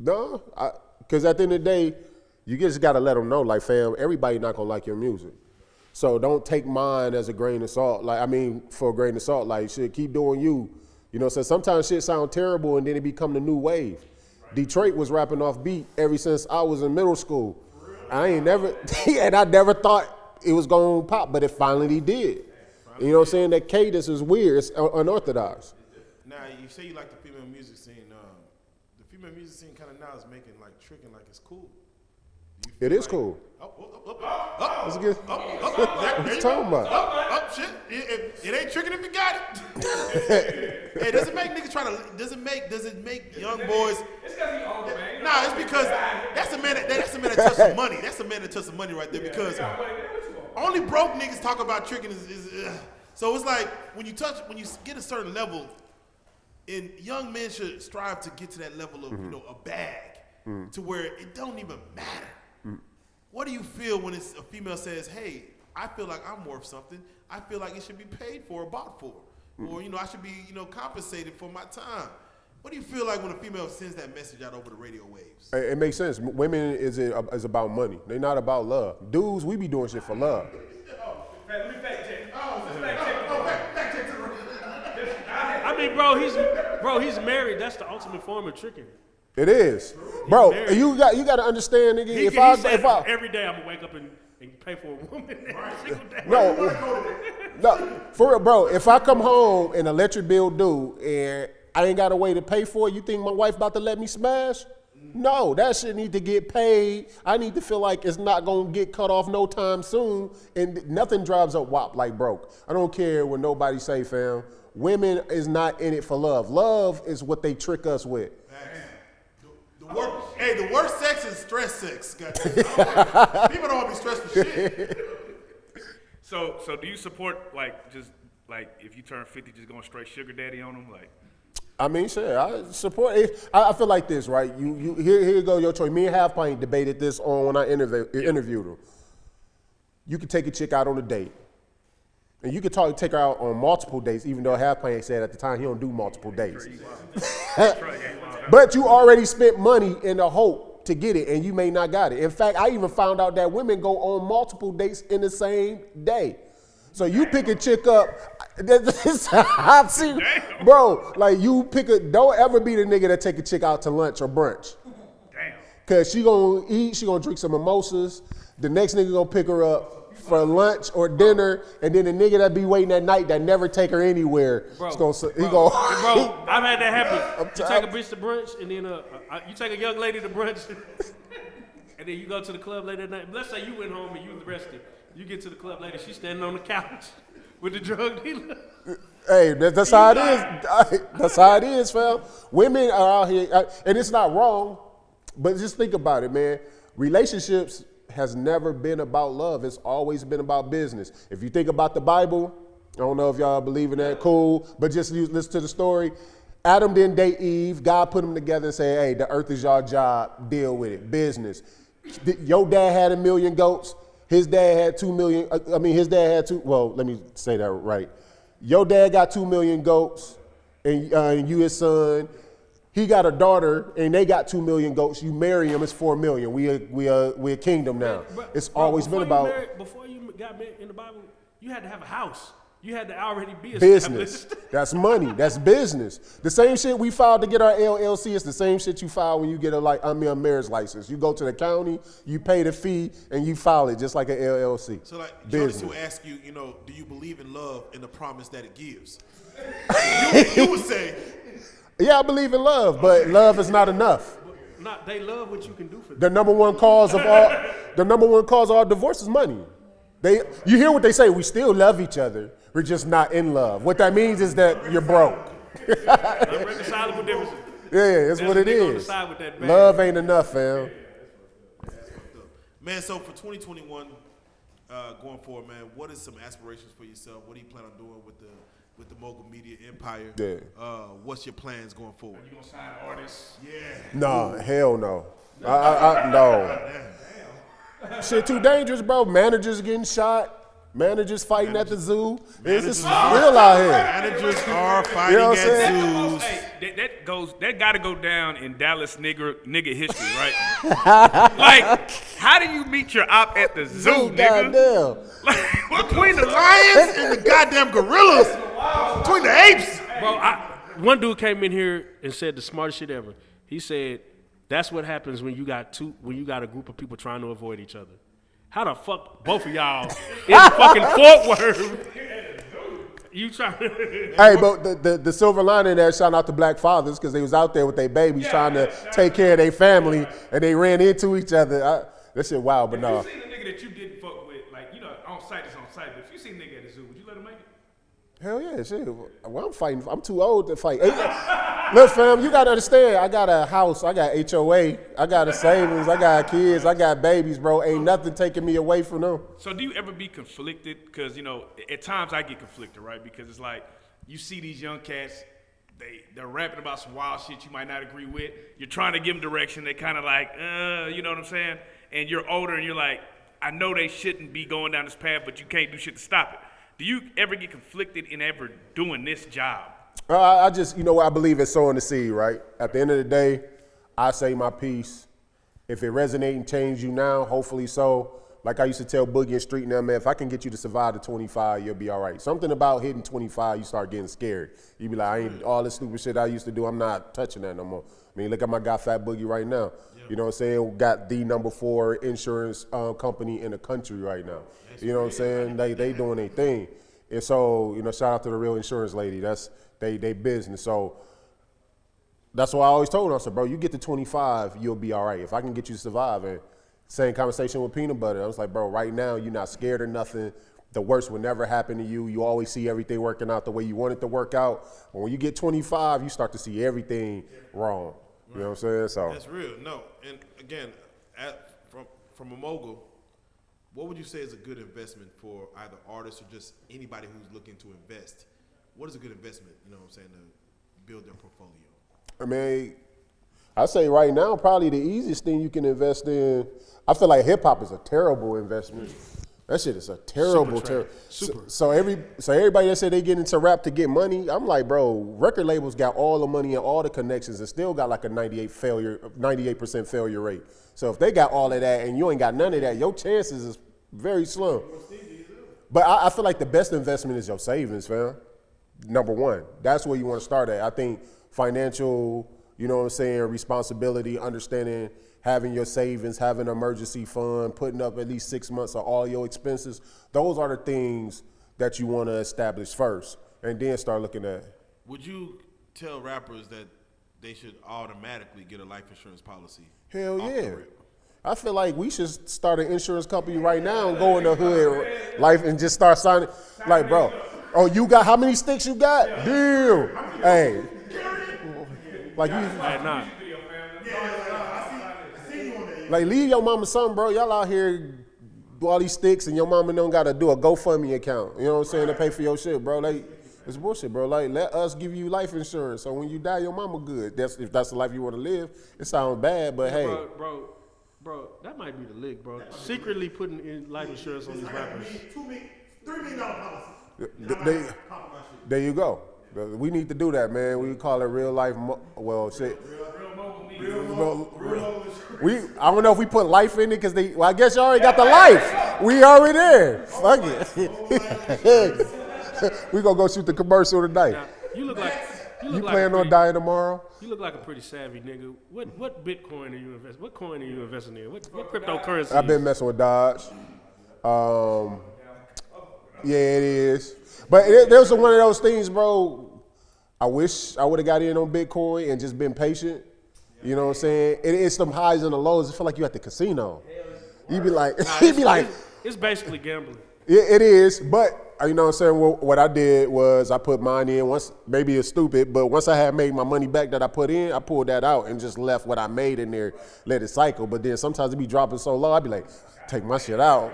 No, because at the end of the day, you just got to let them know, like, fam, everybody not gonna like your music. So don't take mine as a grain of salt. For a grain of salt. Like, shit, keep doing you. So sometimes shit sound terrible and then it become the new wave. Right. Detroit was rapping off beat ever since I was in middle school. I never thought it was gonna pop, but it finally did. You know what I'm saying? That cadence is weird. It's unorthodox. Now, you say you like the female music scene. The female music scene kind of now is making tricking like it's cool. It is cool. Let's get. What you talking about? Shit. It ain't tricking if you got it. Hey, does it make niggas does it make young boys? It's because he older, man. Nah, it's because that's a man that touched some money. That's a man that touched some money right there because only broke niggas talk about tricking is So it's like when you get a certain level, and young men should strive to get to that level of a bag to where it don't even matter. What do you feel when a female says, "Hey, I feel like I'm worth something. I feel like it should be paid for or bought for, or I should be compensated for my time." What do you feel like when a female sends that message out over the radio waves? It makes sense. Women is about money. They're not about love. Dudes, we be doing shit for love. Let me fact check. I mean, he's married. That's the ultimate form of tricking. It is, bro. You got to understand, nigga. He If said, I every day I'm gonna wake up and pay for a woman every single day. no, for real, bro. If I come home and electric bill due and I ain't got a way to pay for it, you think my wife about to let me smash? No, that shit need to get paid. I need to feel like it's not gonna get cut off no time soon, and nothing drives up WAP like broke. I don't care what nobody say, fam. Women is not in it for love. Love is what they trick us with. The worst sex is stress sex. People don't want to be stressed for shit. So do you support if you turn 50, just going straight sugar daddy on them? I mean, sure, I support it. I feel like this, right? Here you go, your choice. Me and Half Pint debated this on when I interviewed her. You could take a chick out on a date. And you could take her out on multiple dates, even though Half Pint said at the time he don't do multiple dates. But you already spent money in the hope to get it, and you may not got it. In fact, I even found out that women go on multiple dates in the same day. So you pick a chick up, I've seen, bro, like don't ever be the nigga that take a chick out to lunch or brunch. Damn. Cause she gonna eat, she gonna drink some mimosas, the next nigga gonna pick her up for lunch or dinner, and then the nigga that be waiting at night that never take her anywhere, Bro, I've had that happen. You take a bitch to brunch, and then you take a young lady to brunch, and then you go to the club later at night. Let's say you went home and you was arrested. You get to the club later, she's standing on the couch with the drug dealer. Hey, that's how it is. That's how it is, fam. Women are out here, and it's not wrong, but just think about it, man. Relationships has never been about love. It's always been about business. If you think about the Bible, I don't know if y'all believe in that, cool, but just listen to the story. Adam didn't date Eve. God put them together and said, hey, the earth is your job. Deal with it. Business. Your dad had 1 million goats. His dad had 2 million. His dad had two. Well, let me say that right. Your dad got 2 million goats, and you his son. He got a daughter, and they got 2 million goats. You marry him, it's 4 million. We a kingdom now. It's always been about. Before you got married in the Bible, you had to have a house. You had to already be business. established. That's money. That's business. The same shit we filed to get our LLC is the same shit you file when you get a marriage license. You go to the county, you pay the fee, and you file it just like an LLC. So like, business. Jonas will ask you, do you believe in love and the promise that it gives? you would say, yeah, I believe in love, but love is not enough. They love what you can do for them. The number one cause of all divorce is money. You hear what they say? We still love each other. We're just not in love. What that means is that you're broke. Irreconcilable differences. Yeah, it's what it is. Love ain't enough, fam. Man, so for 2021, going forward, man, what is some aspirations for yourself? What do you plan on doing with the Mogul Media empire? Yeah. What's your plans going forward? You gonna sign artists? Yeah. No, hell no. No. Shit too dangerous, bro. Managers getting shot. Managers fighting at the zoo. It's just real out here. Managers are fighting at zoos. Hey, that got to go down in Dallas nigga history, right? Like, how do you meet your op at the zoo, nigga? Goddamn. Like, Between the lions and the goddamn gorillas, between the apes. Bro, one dude came in here and said the smartest shit ever. He said, "That's what happens when you got a group of people trying to avoid each other." How the fuck both of y'all in fucking Fort Worth? You trying to... Hey, but the silver lining there, shout out to black fathers, because they was out there with their babies trying to take care of their family, and they ran into each other. That shit wild, but no. If you seen a nigga that you didn't fuck with, like, on site is on site, but if you see a nigga at the zoo, would you let him make it? Hell yeah, shit. Well, I'm fighting. I'm too old to fight. Look, fam, you gotta understand. I got a house. I got HOA. I got a savings. I got kids. I got babies, bro. Ain't nothing taking me away from them. So do you ever be conflicted? Because, you know, at times I get conflicted, right? Because it's like you see these young cats, they're rapping about some wild shit you might not agree with. You're trying to give them direction. They kind of like, you know what I'm saying? And you're older and you're like, I know they shouldn't be going down this path, but you can't do shit to stop it. Do you ever get conflicted in ever doing this job? I just, you know, I believe in sowing the seed, right? At the end of the day, I say my piece. If it resonate and change you now, hopefully so. Like I used to tell Boogie and Street now, man, if I can get you to survive to 25, you'll be all right. Something about hitting 25, you start getting scared. You be like, I ain't all this stupid shit I used to do, I'm not touching that no more. I mean, look at my guy Fat Boogie right now. Yeah. You know what I'm saying? Got the #4 insurance company in the country right now. That's, you know what I'm saying? They doing their thing. And so, you know, shout out to the real insurance lady. That's they business. So that's why I always told her, I said, bro, you get to 25, you'll be all right. If I can get you to survive. And same conversation with Peanut Butter. I was like, bro, right now you're not scared of nothing. The worst will never happen to you. You always see everything working out the way you want it to work out. But when you get 25, you start to see everything wrong. You know what I'm saying? So that's real. No, and again, from a mogul, what would you say is a good investment for either artists or just anybody who's looking to invest? What is a good investment, you know what I'm saying, to build their portfolio? I mean, I say right now, probably the easiest thing you can invest in, I feel like hip hop is a terrible investment. That shit is a terrible. So everybody that said they get into rap to get money, I'm like, bro, record labels got all the money and all the connections and still got like a 98% failure rate. So if they got all of that and you ain't got none of that, your chances is very slim. But I feel like the best investment is your savings, fam. Number one, that's where you want to start at. I think financial, you know what I'm saying, responsibility, understanding, having your savings, having an emergency fund, putting up at least 6 months of all your expenses. Those are the things that you want to establish first and then start looking at. Would you tell rappers that they should automatically get a life insurance policy? Hell yeah. I feel like we should start an insurance company right now and go in the hood life and just start signing. Like, bro, oh, you got how many sticks you got? Deal. Hey. Like you. Nah. Like, leave your mama something, bro. Y'all out here do all these sticks and your mama don't got to do a GoFundMe account. You know what I'm saying? To pay for your shit, bro. Like, it's bullshit, bro. Like, let us give you life insurance. So when you die, your mama good. If that's the life you want to live. It sounds bad, but hey. Bro, that might be the lick, bro. Secretly putting in life insurance on these rappers. $3 million policy. There you go. We need to do that, man. We call it real life. Well, shit. I don't know if we put life in it because I guess you already got the life. We already there. Fuck it. We gonna go shoot the commercial tonight. Now, you plan on dying tomorrow? You look like a pretty savvy nigga. What Bitcoin are you investing? What coin are you investing in? What cryptocurrency? I've been messing with Dodge. Yeah, it is. But there's one of those things, bro. I wish I would have got in on Bitcoin and just been patient. You know what I'm saying? It's some highs and the lows. I feel like you at the casino. You be like, it's basically gambling. It is, but you know what I'm saying? What I did was I put mine in once, maybe it's stupid, but once I had made my money back that I put in, I pulled that out and just left what I made in there, let it cycle. But then sometimes it be dropping so low, I'd be like, take my shit out.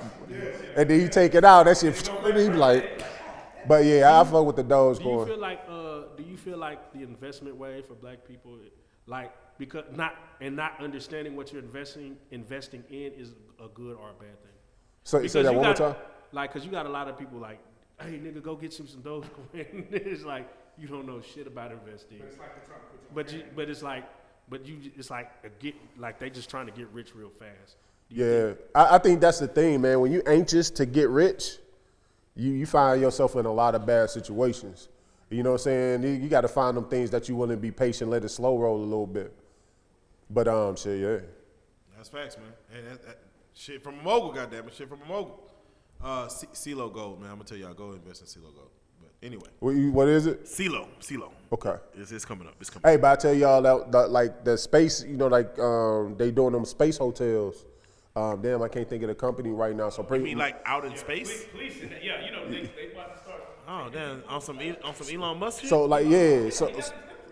And then you take it out, that shit, he be like, but yeah, I fuck with the Dogecoin. Do you feel like the investment way for black people, like, because not understanding what you're investing in is a good or a bad thing? So say that one more time? Like, cause you got a lot of people like, hey nigga, go get some Dogecoin. It's like you don't know shit about investing. It's like they just trying to get rich real fast. Yeah, I think that's the thing, man. When you anxious to get rich, you find yourself in a lot of bad situations. You know what I'm saying? You got to find them things that you willing to be patient, let it slow roll a little bit. But shit, yeah. That's facts, man. And shit from a mogul, goddammit. Shit from a mogul. CeeLo Gold, man. I'm gonna tell y'all, go invest in CeeLo Gold. But anyway, what is it? CeeLo. Okay. It's coming up. Hey, but I tell y'all that like the space, you know, like they doing them space hotels. Damn, I can't think of the company right now. So you mean like out in space? Please, yeah, you know they about to start. Oh damn! On some Elon Musk shit. So like yeah,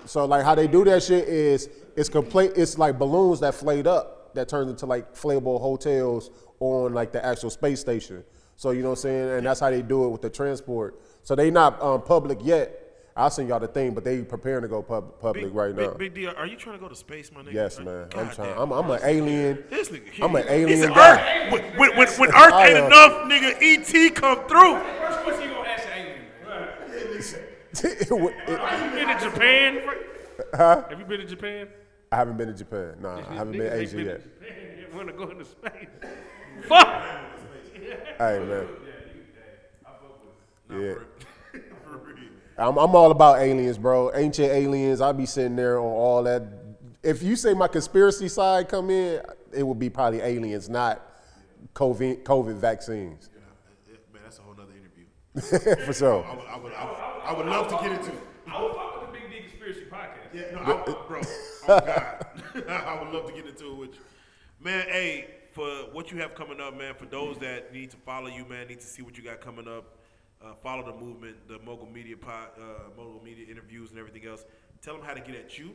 so like how they do that shit is it's complete. It's like balloons that inflate up that turns into like inflatable hotels on like the actual space station. So you know what I'm saying, and that's how they do it with the transport. So they not public yet. I'll send y'all the thing, but they preparing to go public right now. Big D, are you trying to go to space, my nigga? Yes, man. I'm trying. damn. I'm an alien. This nigga, I'm an he alien said guy. Earth. When Earth ain't enough, nigga, ET come through. First question you gonna ask an alien? I Have you been to Japan? Have you been to Japan? haven't been to Japan. Nah, I haven't been to Asia yet. You want to go into space? Fuck. Hey, man. Yeah. I'm all about aliens, bro. Ancient aliens. I be sitting there on all that. If you say my conspiracy side come in, it would be probably aliens, not COVID vaccines. Man, that's a whole nother interview. For sure. I would love to get into. I would fuck with the Big D Conspiracy Podcast. Yeah, no, bro. Oh God, I would love to get into it with you, man. Hey, for what you have coming up, man. For those that need to follow you, man, need to see what you got coming up. Follow the movement, the Mogul Media Mogul Media interviews and everything else. Tell them how to get at you,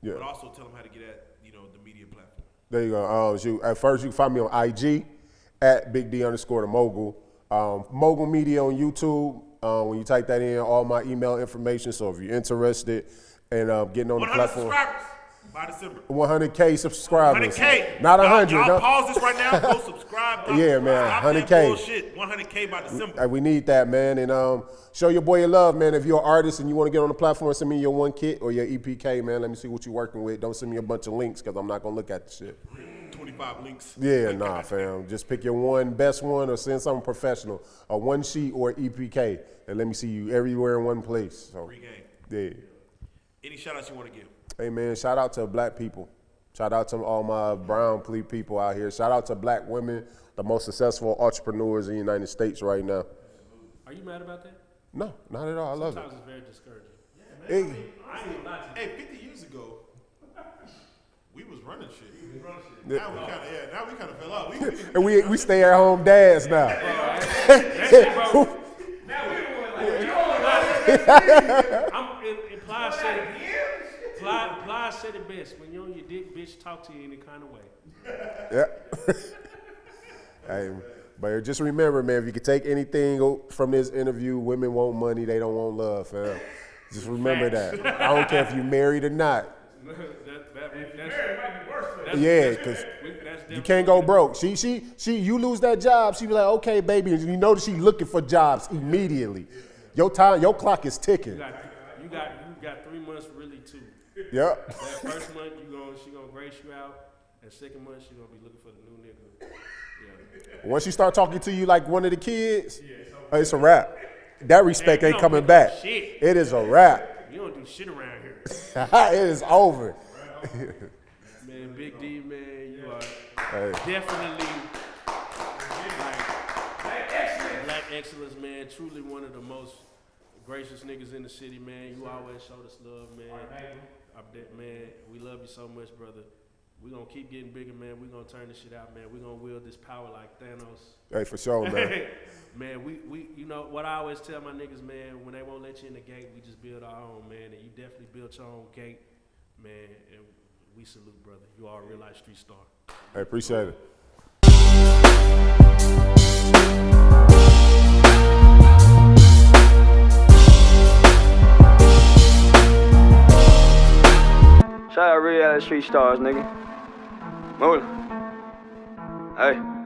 but also tell them how to get at the media platform. There you go. At first, you can find me on IG at Big D _ the Mogul. Mogul Media on YouTube. When you type that in, all my email information. So if you're interested in getting on the 100 platform, subscribers by December. 100K subscribers. 100K. Not 100. Y'all no. pause this right now. Go subscribe. Yeah, man, Stop 100K. that bullshit. 100K by December. We need that, man. And show your boy your love, man. If you're an artist and you want to get on the platform, send me your one kit or your EPK, man. Let me see what you're working with. Don't send me a bunch of links because I'm not going to look at the shit. 25 links. Yeah, nah, fam. Just pick your one, best one, or send something professional. A one sheet or EPK. And let me see you everywhere in one place. So, Free game. yeah. Any shout outs you want to give? Hey, man, shout out to black people. Shout out to all my brown people out here. Shout out to black women, the most successful entrepreneurs in the United States right now. Are you mad about that? No, not at all. I love it. Sometimes it's very discouraging. I ain't gonna lie to you. Hey, 50 years ago, we was running shit. Now we kind of fell out. And we stay at home dads now. Ply said it best. When you're on your dick, bitch, talk to you any kind of way. Yeah. Hey, but just remember, man, if you can take anything from this interview, women want money, they don't want love, fam. Just remember that. I don't care if you're married or not. Yeah, because you can't go broke. You lose that job, she be like, okay, baby, and you know that she looking for jobs immediately. Your clock is ticking. You got 3 months, really 2. Yep. That first month she gonna grace you out, and second month she gonna be looking for the new nigga. Yeah. Once you start talking to you like one of the kids, it's a wrap. That respect ain't coming back. Shit. It is a wrap. You don't do shit around here. It is over. Man, Big D, man, you are Hey. definitely black excellence, man. Truly one of the most gracious niggas in the city, man. You always showed us love, man. Man, we love you so much, brother. We're gonna keep getting bigger, man. We're gonna turn this shit out, man. We're gonna wield this power like Thanos. Hey, for sure, man. Man, we you know what I always tell my niggas, man, when they won't let you in the gate, we just build our own, man. And you definitely built your own gate, man. And we salute, brother. You are a real life street star. I appreciate it. Shout out RealLyfeStreetStarz, nigga. Move it. Hey.